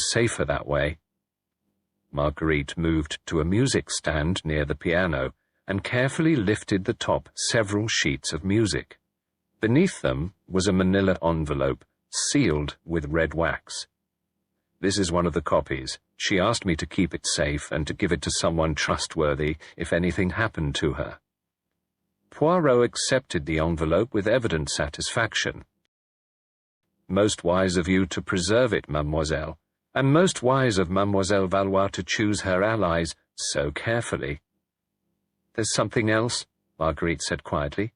stand near the piano and carefully lifted the top several sheets of music. Beneath them was a manila envelope sealed with red wax. This is one of the copies. She asked me to keep it safe and to give it to someone trustworthy if anything happened to her. Poirot accepted the envelope with evident satisfaction. Most wise of you to preserve it, mademoiselle, and most wise of Mademoiselle Valois to choose her allies so carefully. There's something else, Marguerite said quietly.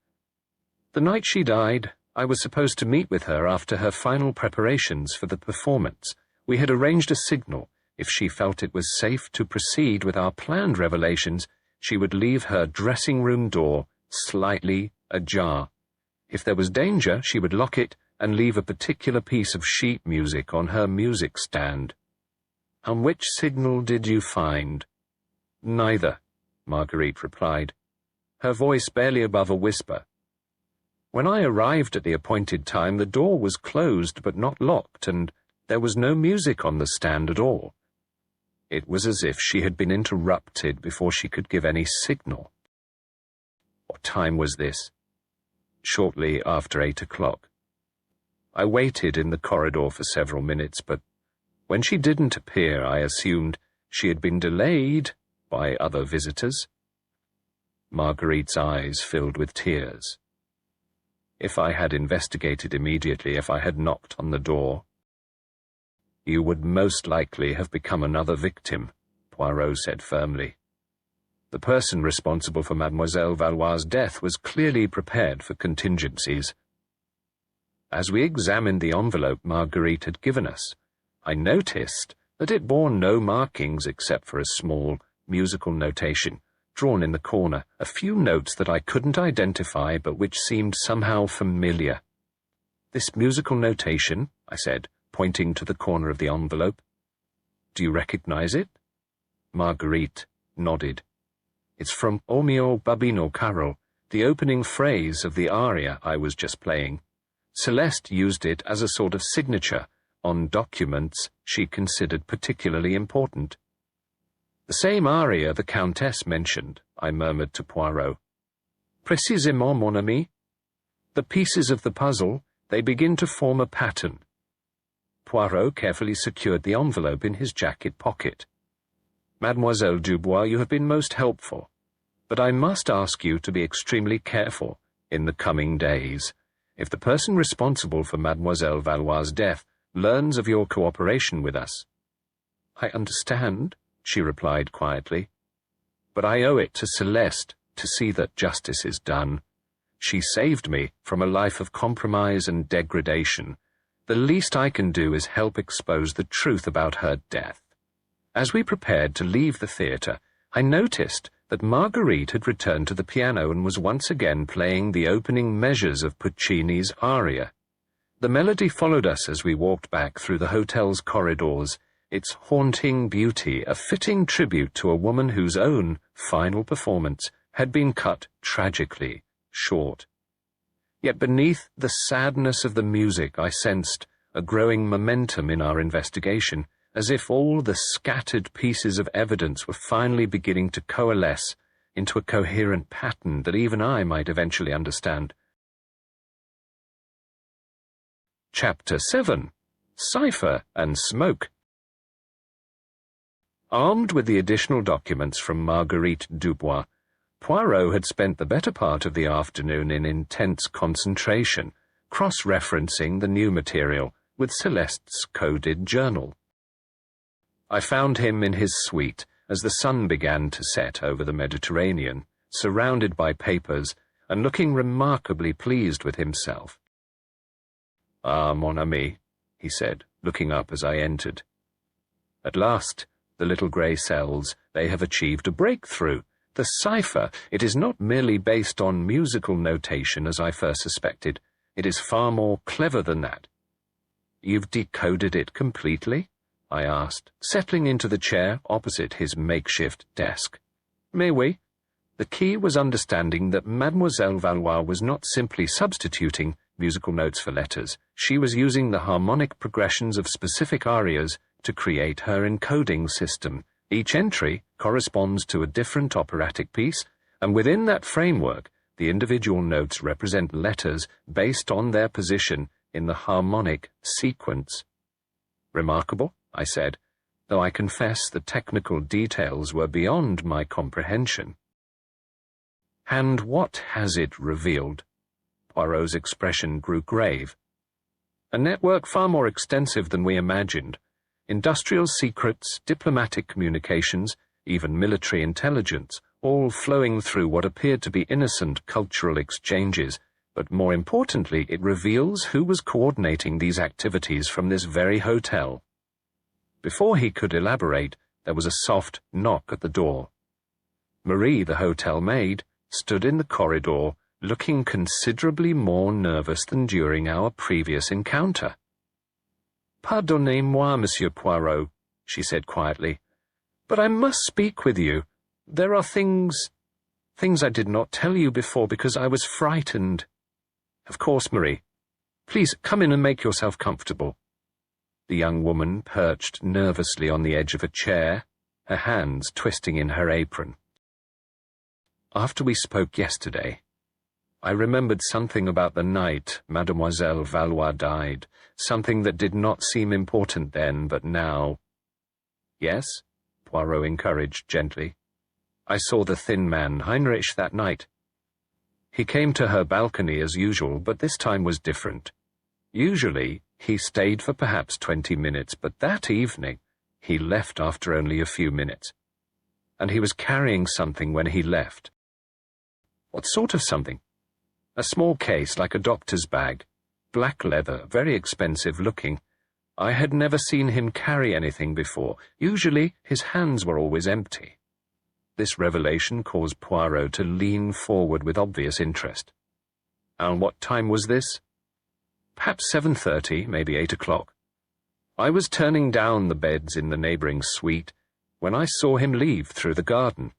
The night she died, I was supposed to meet with her after her final preparations for the performance. We had arranged a signal. If she felt it was safe to proceed with our planned revelations, she would leave her dressing-room door slightly ajar. If there was danger, she would lock it and leave a particular piece of sheet music on her music stand. And which signal did you find? Neither, Marguerite replied, her voice barely above a whisper. When I arrived at the appointed time, the door was closed but not locked, and there was no music on the stand at all. It was as if she had been interrupted before she could give any signal. What time was this? Shortly after 8 o'clock. I waited in the corridor for several minutes, but when she didn't appear, I assumed she had been delayed by other visitors. Marguerite's eyes filled with tears. If I had investigated immediately, if I had knocked on the door, you would most likely have become another victim, Poirot said firmly. The person responsible for Mademoiselle Valois' death was clearly prepared for contingencies. As we examined the envelope Marguerite had given us, I noticed that it bore no markings except for a small musical notation drawn in the corner, a few notes that I couldn't identify but which seemed somehow familiar. This musical notation, I said, pointing to the corner of the envelope. Do you recognize it? Marguerite nodded. It's from O mio babbino caro, the opening phrase of the aria I was just playing. Celeste used it as a sort of signature, on documents she considered particularly important. "The same aria the Countess mentioned," I murmured to Poirot. "Précisément, mon ami. The pieces of the puzzle, they begin to form a pattern." Poirot carefully secured the envelope in his jacket pocket. "Mademoiselle Dubois, you have been most helpful, but I must ask you to be extremely careful in the coming days. If the person responsible for Mademoiselle Valois' death learns of your cooperation with us—" "I understand," she replied quietly. "But I owe it to Celeste to see that justice is done. She saved me from a life of compromise and degradation. The least I can do is help expose the truth about her death." As we prepared to leave the theatre, I noticed that Marguerite had returned to the piano and was once again playing the opening measures of Puccini's aria. The melody followed us as we walked back through the hotel's corridors, its haunting beauty a fitting tribute to a woman whose own final performance had been cut tragically short. Yet beneath the sadness of the music I sensed a growing momentum in our investigation, as if all the scattered pieces of evidence were finally beginning to coalesce into a coherent pattern that even I might eventually understand. Chapter 7. Cipher and Smoke. Armed with the additional documents from Marguerite Dubois, Poirot had spent the better part of the afternoon in intense concentration, cross-referencing the new material with Celeste's coded journal. I found him in his suite as the sun began to set over the Mediterranean, surrounded by papers and looking remarkably pleased with himself. "Ah, mon ami," he said, looking up as I entered. "At last, the little grey cells, they have achieved a breakthrough. The cipher, it is not merely based on musical notation as I first suspected. It is far more clever than that." "You've decoded it completely?" I asked, settling into the chair opposite his makeshift desk. "Mais oui." The key was understanding that Mademoiselle Valois was not simply substituting musical notes for letters. She was using the harmonic progressions of specific arias to create her encoding system. Each entry corresponds to a different operatic piece, and within that framework, the individual notes represent letters based on their position in the harmonic sequence. "Remarkable," I said, though I confess the technical details were beyond my comprehension. "And what has it revealed?" Poirot's expression grew grave. "A network far more extensive than we imagined. Industrial secrets, diplomatic communications, even military intelligence, all flowing through what appeared to be innocent cultural exchanges, but more importantly, it reveals who was coordinating these activities from this very hotel." Before he could elaborate, there was a soft knock at the door. Marie, the hotel maid, stood in the corridor, looking considerably more nervous than during our previous encounter. "Pardonnez-moi, Monsieur Poirot," she said quietly, "but I must speak with you. There are things I did not tell you before because I was frightened." "Of course, Marie. Please come in and make yourself comfortable." The young woman perched nervously on the edge of a chair, her hands twisting in her apron. "After we spoke yesterday, I remembered something about the night Mademoiselle Valois died, something that did not seem important then, but now—" "Yes?" Poirot encouraged gently. "I saw the thin man, Heinrich, that night. He came to her balcony as usual, but this time was different. Usually, he stayed for perhaps 20 minutes, but that evening, he left after only a few minutes. And he was carrying something when he left." "What sort of something?" "A small case, like a doctor's bag. Black leather, very expensive looking. I had never seen him carry anything before. Usually, his hands were always empty." This revelation caused Poirot to lean forward with obvious interest. "And what time was this?" "Perhaps 7:30, maybe 8 o'clock. I was turning down the beds in the neighboring suite when I saw him leave through the garden."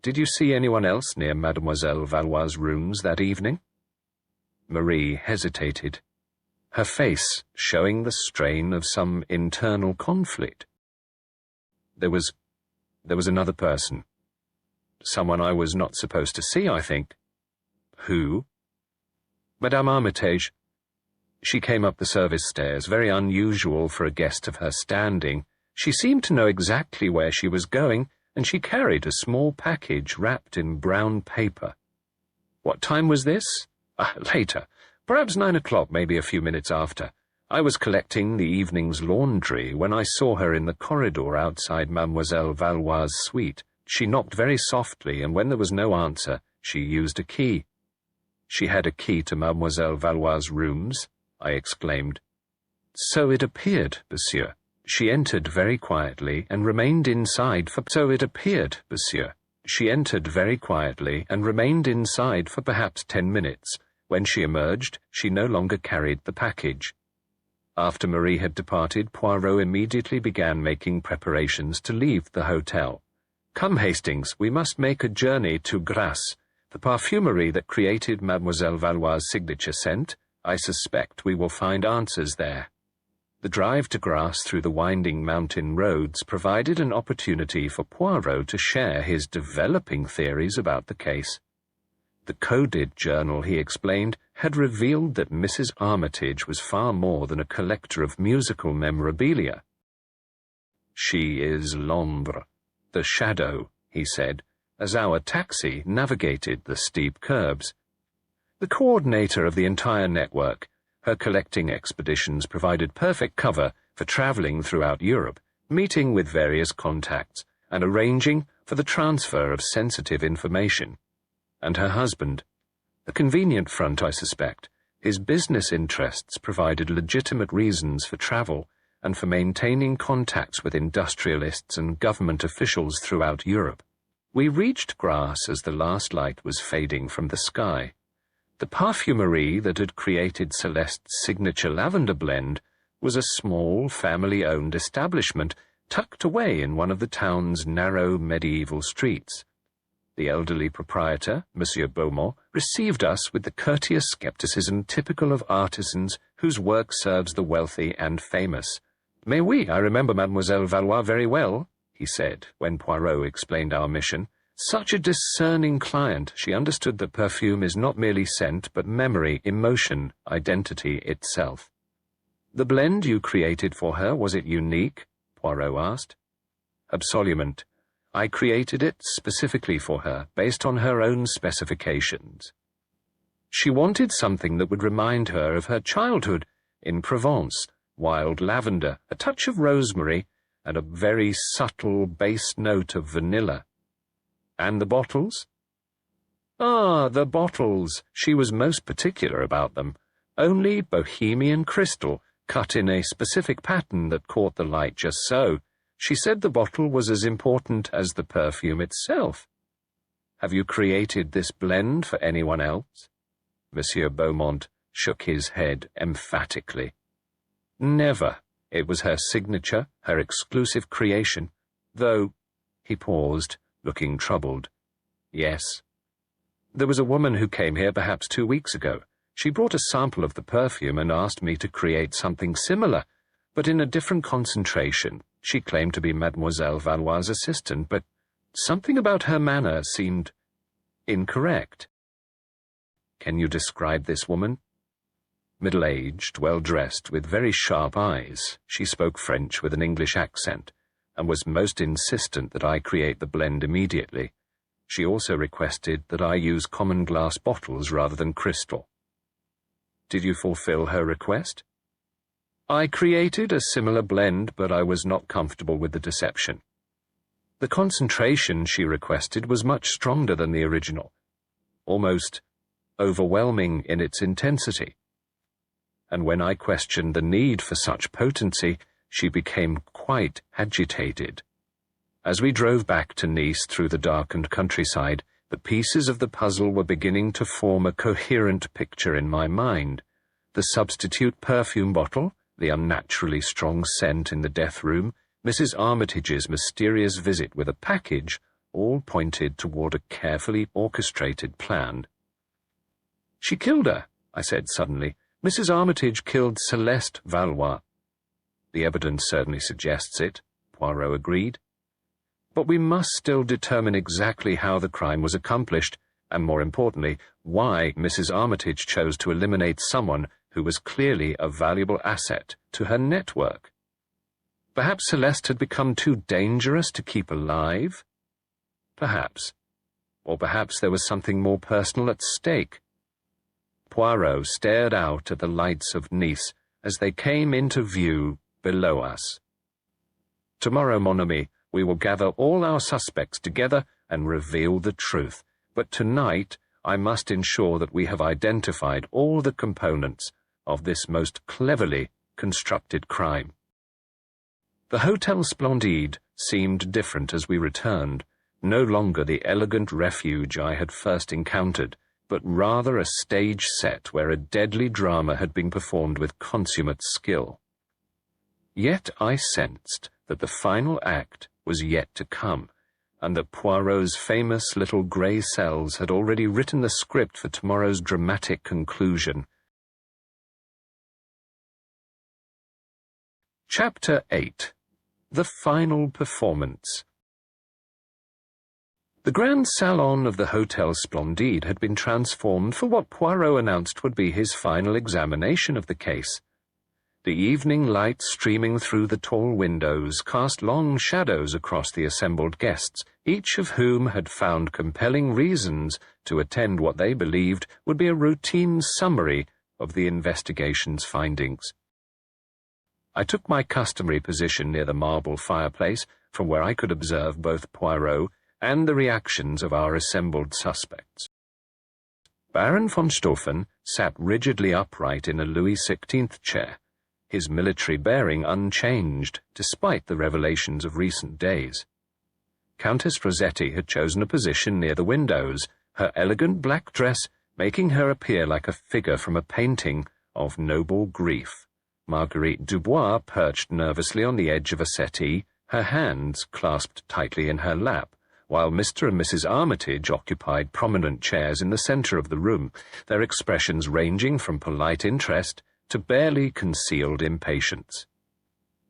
"Did you see anyone else near Mademoiselle Valois' rooms that evening?" Marie hesitated. her face showing the strain of some internal conflict. There was another person. Someone I was not supposed to see, I think. Who? Madame Armitage. She came up the service stairs, very unusual for a guest of her standing. She seemed to know exactly where she was going, and she carried a small package wrapped in brown paper. What time was this? Later. Perhaps 9 o'clock, maybe a few minutes after. I was collecting the evening's laundry when I saw her in the corridor outside Mademoiselle Valois' suite. She knocked very softly, and when there was no answer, she used a key. She had a key to Mademoiselle Valois' rooms, I exclaimed. So it appeared, monsieur. She entered very quietly and remained inside for— So it appeared, monsieur. She entered very quietly and remained inside for perhaps 10 minutes. When she emerged, she no longer carried the package. After Marie had departed, Poirot immediately began making preparations to leave the hotel. Come, Hastings, we must make a journey to Grasse, the perfumery that created Mademoiselle Valois' signature scent. I suspect we will find answers there. The drive to Grasse through the winding mountain roads provided an opportunity for Poirot to share his developing theories about the case. The coded journal, he explained, had revealed that Mrs. Armitage was far more than a collector of musical memorabilia. She is l'ombre, the shadow, he said, as our taxi navigated the steep curbs. The coordinator of the entire network, her collecting expeditions provided perfect cover for traveling throughout Europe, meeting with various contacts, and arranging for the transfer of sensitive information. And her husband. A convenient front, I suspect. His business interests provided legitimate reasons for travel and for maintaining contacts with industrialists and government officials throughout Europe. We reached Grasse as the last light was fading from the sky. The perfumery that had created Celeste's signature lavender blend was a small, family-owned establishment tucked away in one of the town's narrow medieval streets. The elderly proprietor, Monsieur Beaumont, received us with the courteous skepticism typical of artisans whose work serves the wealthy and famous. "Mais oui, I remember Mademoiselle Valois very well," he said, when Poirot explained our mission. "Such a discerning client. She understood that perfume is not merely scent, but memory, emotion, identity itself." "The blend you created for her, was it unique?" Poirot asked. "Absolument. I created it specifically for her, based on her own specifications. She wanted something that would remind her of her childhood in Provence, wild lavender, a touch of rosemary, and a very subtle base note of vanilla. And the bottles? Ah, the bottles. She was most particular about them. Only Bohemian crystal, cut in a specific pattern that caught the light just so. She said the bottle was as important as the perfume itself. Have you created this blend for anyone else? Monsieur Beaumont shook his head emphatically. Never. It was her signature, her exclusive creation, though— He paused, looking troubled. Yes. There was a woman who came here perhaps 2 weeks ago. She brought a sample of the perfume and asked me to create something similar, but in a different concentration. She claimed to be Mademoiselle Valois' assistant, but something about her manner seemed incorrect. Can you describe this woman? Middle-aged, well-dressed, with very sharp eyes, she spoke French with an English accent, and was most insistent that I create the blend immediately. She also requested that I use common glass bottles rather than crystal. Did you fulfill her request? I created a similar blend, but I was not comfortable with the deception. The concentration she requested was much stronger than the original, almost overwhelming in its intensity. And when I questioned the need for such potency, she became quite agitated. As we drove back to Nice through the darkened countryside, the pieces of the puzzle were beginning to form a coherent picture in my mind. The substitute perfume bottle, the unnaturally strong scent in the death room, Mrs. Armitage's mysterious visit with a package, all pointed toward a carefully orchestrated plan. She killed her, I said suddenly. Mrs. Armitage killed Celeste Valois. The evidence certainly suggests it, Poirot agreed. But we must still determine exactly how the crime was accomplished, and more importantly, why Mrs. Armitage chose to eliminate someone who was clearly a valuable asset to her network. Perhaps Celeste had become too dangerous to keep alive? Perhaps. Or perhaps there was something more personal at stake. Poirot stared out at the lights of Nice as they came into view below us. Tomorrow, mon ami, we will gather all our suspects together and reveal the truth. But tonight, I must ensure that we have identified all the components of this most cleverly constructed crime. The Hotel Splendide seemed different as we returned, no longer the elegant refuge I had first encountered, but rather a stage set where a deadly drama had been performed with consummate skill. Yet I sensed that the final act was yet to come, and that Poirot's famous little grey cells had already written the script for tomorrow's dramatic conclusion. Chapter 8. The Final Performance. The Grand Salon of the Hotel Splendide had been transformed for what Poirot announced would be his final examination of the case. The evening light streaming through the tall windows cast long shadows across the assembled guests, each of whom had found compelling reasons to attend what they believed would be a routine summary of the investigation's findings. I took my customary position near the marble fireplace, from where I could observe both Poirot and the reactions of our assembled suspects. Baron von Stauffen sat rigidly upright in a Louis XVI chair, his military bearing unchanged despite the revelations of recent days. Countess Rossetti had chosen a position near the windows, her elegant black dress making her appear like a figure from a painting of noble grief. Marguerite Dubois perched nervously on the edge of a settee, her hands clasped tightly in her lap, while Mr. and Mrs. Armitage occupied prominent chairs in the centre of the room, their expressions ranging from polite interest to barely concealed impatience.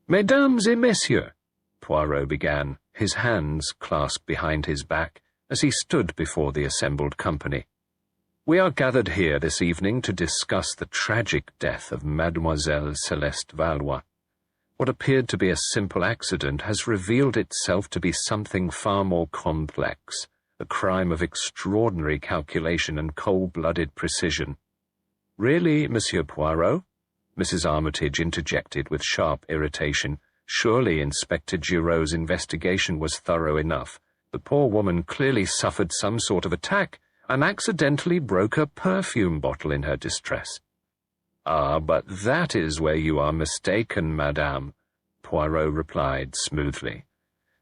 "Mesdames et messieurs," Poirot began, his hands clasped behind his back as he stood before the assembled company. "We are gathered here this evening to discuss the tragic death of Mademoiselle Celeste Valois. What appeared to be a simple accident has revealed itself to be something far more complex, a crime of extraordinary calculation and cold-blooded precision." "Really, Monsieur Poirot?" Mrs. Armitage interjected with sharp irritation. Surely Inspector Giraud's investigation was thorough enough. The poor woman clearly suffered some sort of attack and accidentally broke a perfume bottle in her distress. "Ah, but that is where you are mistaken, madame," Poirot replied smoothly.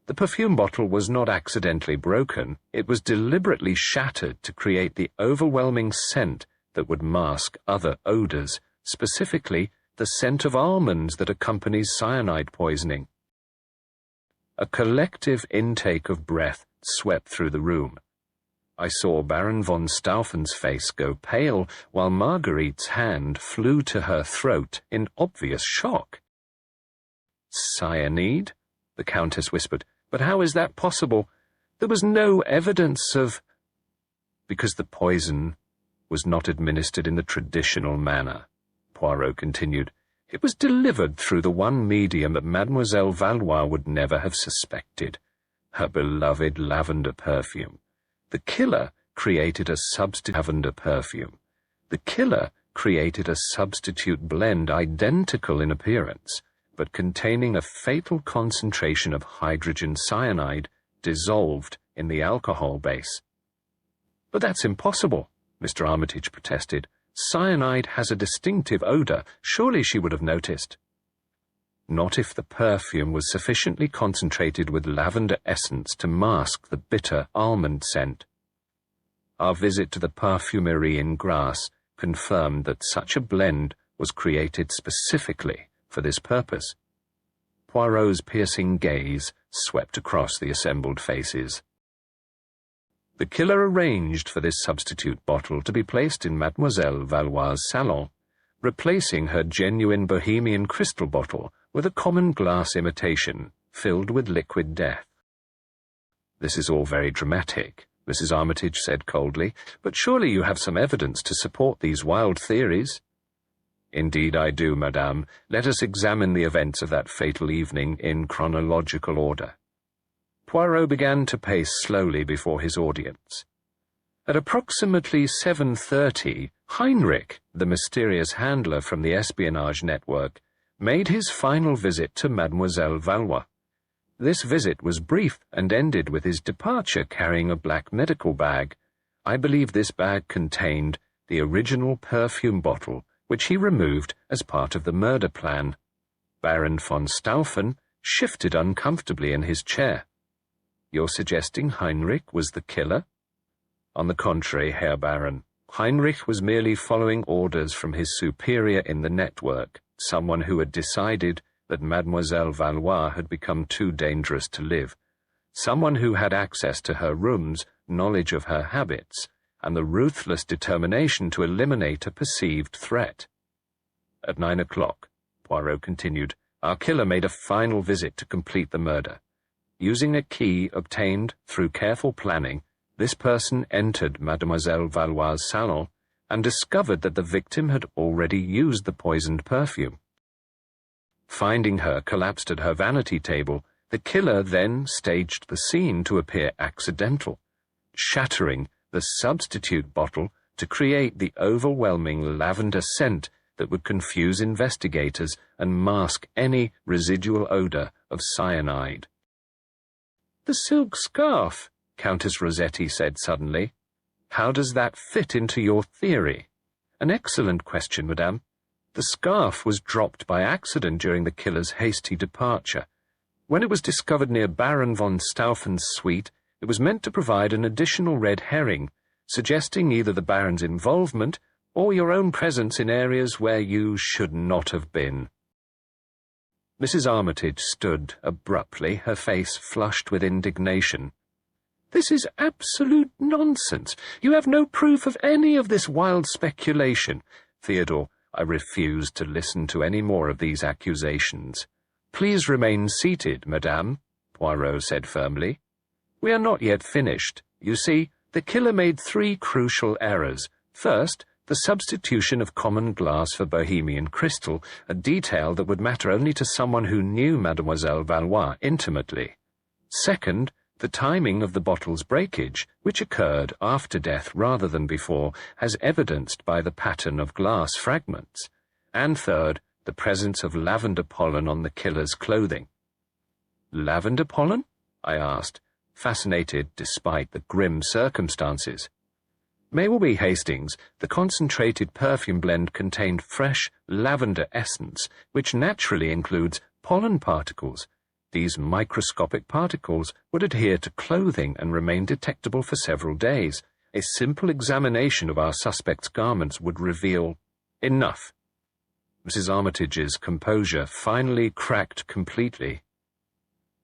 "The perfume bottle was not accidentally broken. It was deliberately shattered to create the overwhelming scent that would mask other odors, specifically the scent of almonds that accompanies cyanide poisoning." A collective intake of breath swept through the room. I saw Baron von Staufen's face go pale, while Marguerite's hand flew to her throat in obvious shock. "Cyanide?" the Countess whispered. "But how is that possible? There was no evidence of—" "Because the poison was not administered in the traditional manner," Poirot continued. "It was delivered through the one medium that Mademoiselle Valois would never have suspected, her beloved lavender perfume. The killer created a substitute lavender perfume. The killer created a substitute blend identical in appearance, but containing a fatal concentration of hydrogen cyanide dissolved in the alcohol base." "But that's impossible," Mr. Armitage protested. "Cyanide has a distinctive odor. Surely she would have noticed." "Not if the perfume was sufficiently concentrated with lavender essence to mask the bitter almond scent." Our visit to the Parfumerie in Grasse confirmed that such a blend was created specifically for this purpose. Poirot's piercing gaze swept across the assembled faces. "The killer arranged for this substitute bottle to be placed in Mademoiselle Valois' salon, replacing her genuine Bohemian crystal bottle with a common glass imitation filled with liquid death. "This is all very dramatic," Mrs. Armitage said coldly, "but surely you have some evidence to support these wild theories." "Indeed I do, madame. Let us examine the events of that fatal evening in chronological order." Poirot began to pace slowly before his audience. At approximately 7:30, Heinrich, the mysterious handler from the espionage network, made his final visit to Mademoiselle Valois. This visit was brief and ended with his departure carrying a black medical bag. I believe this bag contained the original perfume bottle, which he removed as part of the murder plan. Baron von Stauffen shifted uncomfortably in his chair. "You're suggesting Heinrich was the killer?" "On the contrary, Herr Baron, Heinrich was merely following orders from his superior in the network, someone who had decided that Mademoiselle Valois had become too dangerous to live, someone who had access to her rooms, knowledge of her habits, and the ruthless determination to eliminate a perceived threat." At 9 o'clock, Poirot continued, "Our killer made a final visit to complete the murder. Using a key obtained through careful planning, this person entered Mademoiselle Valois' salon and discovered that the victim had already used the poisoned perfume. Finding her collapsed at her vanity table, the killer then staged the scene to appear accidental, shattering the substitute bottle to create the overwhelming lavender scent that would confuse investigators and mask any residual odor of cyanide. "The silk scarf," Countess Rossetti said suddenly. "How does that fit into your theory?" "An excellent question, madame. The scarf was dropped by accident during the killer's hasty departure. When it was discovered near Baron von Staufen's suite, it was meant to provide an additional red herring, suggesting either the Baron's involvement or your own presence in areas where you should not have been." Mrs. Armitage stood abruptly, her face flushed with indignation. "This is absolute nonsense. You have no proof of any of this wild speculation." "Theodore, I refuse to listen to any more of these accusations." "Please remain seated, madame," Poirot said firmly. "We are not yet finished. You see, the killer made 3 crucial errors. First, the substitution of common glass for Bohemian crystal, a detail that would matter only to someone who knew Mademoiselle Valois intimately. Second, the timing of the bottle's breakage, which occurred after death rather than before, as evidenced by the pattern of glass fragments. And third, the presence of lavender pollen on the killer's clothing." "Lavender pollen?" I asked, fascinated despite the grim circumstances. Maywell Hastings, the concentrated perfume blend contained fresh lavender essence, which naturally includes pollen particles. These microscopic particles would adhere to clothing and remain detectable for several days. A simple examination of our suspect's garments would reveal— Enough. Mrs. Armitage's composure finally cracked completely.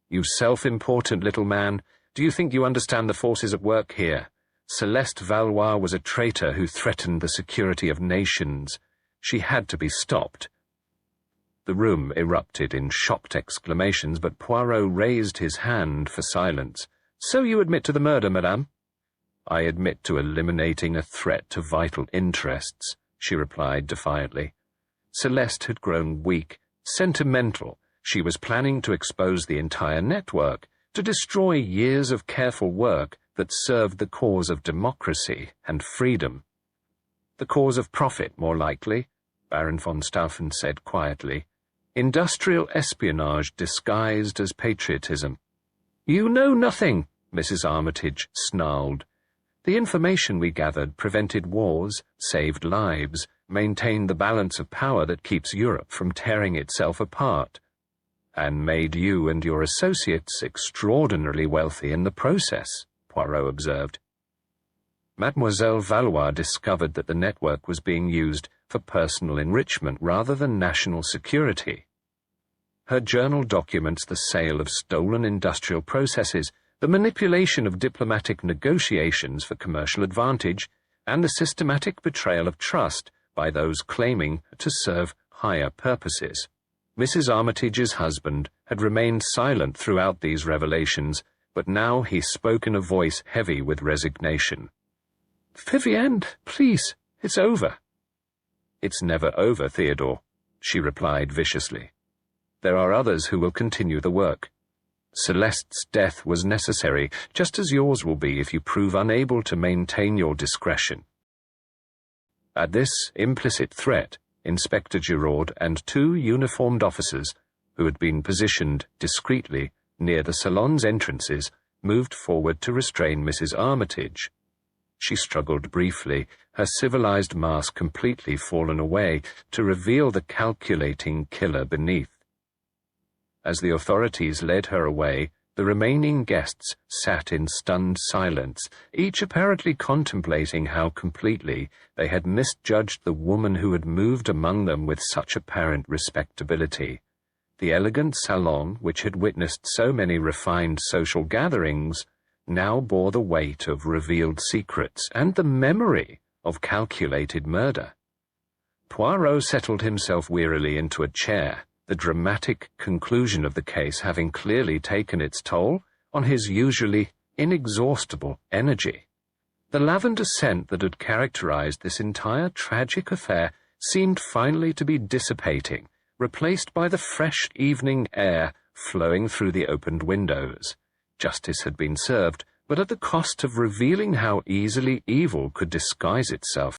"You self-important little man, do you think you understand the forces at work here? Celeste Valois was a traitor who threatened the security of nations. She had to be stopped." The room erupted in shocked exclamations, but Poirot raised his hand for silence. "So you admit to the murder, madame?" "I admit to eliminating a threat to vital interests," she replied defiantly. Celeste had grown weak, sentimental. She was planning to expose the entire network, to destroy years of careful work that served the cause of democracy and freedom. "The cause of profit, more likely," Baron von Stauffen said quietly. "Industrial espionage disguised as patriotism." "You know nothing," Mrs. Armitage snarled. "The information we gathered prevented wars, saved lives, maintained the balance of power that keeps Europe from tearing itself apart, and made you and your associates extraordinarily wealthy in the process," Poirot observed. Mademoiselle Valois discovered that the network was being used for personal enrichment rather than national security. Her journal documents the sale of stolen industrial processes, the manipulation of diplomatic negotiations for commercial advantage, and the systematic betrayal of trust by those claiming to serve higher purposes. Mrs. Armitage's husband had remained silent throughout these revelations, but now he spoke in a voice heavy with resignation. "Vivienne, please, it's over." "It's never over, Theodore," she replied viciously. "There are others who will continue the work. Celeste's death was necessary, just as yours will be if you prove unable to maintain your discretion." At this implicit threat, Inspector Giraud and 2 uniformed officers, who had been positioned discreetly near the salon's entrances, moved forward to restrain Mrs. Armitage. She struggled briefly, her civilized mask completely fallen away, to reveal the calculating killer beneath. As the authorities led her away, the remaining guests sat in stunned silence, each apparently contemplating how completely they had misjudged the woman who had moved among them with such apparent respectability. The elegant salon, which had witnessed so many refined social gatherings, now bore the weight of revealed secrets and the memory of calculated murder. Poirot settled himself wearily into a chair, the dramatic conclusion of the case having clearly taken its toll on his usually inexhaustible energy. The lavender scent that had characterized this entire tragic affair seemed finally to be dissipating, replaced by the fresh evening air flowing through the opened windows. Justice had been served, but at the cost of revealing how easily evil could disguise itself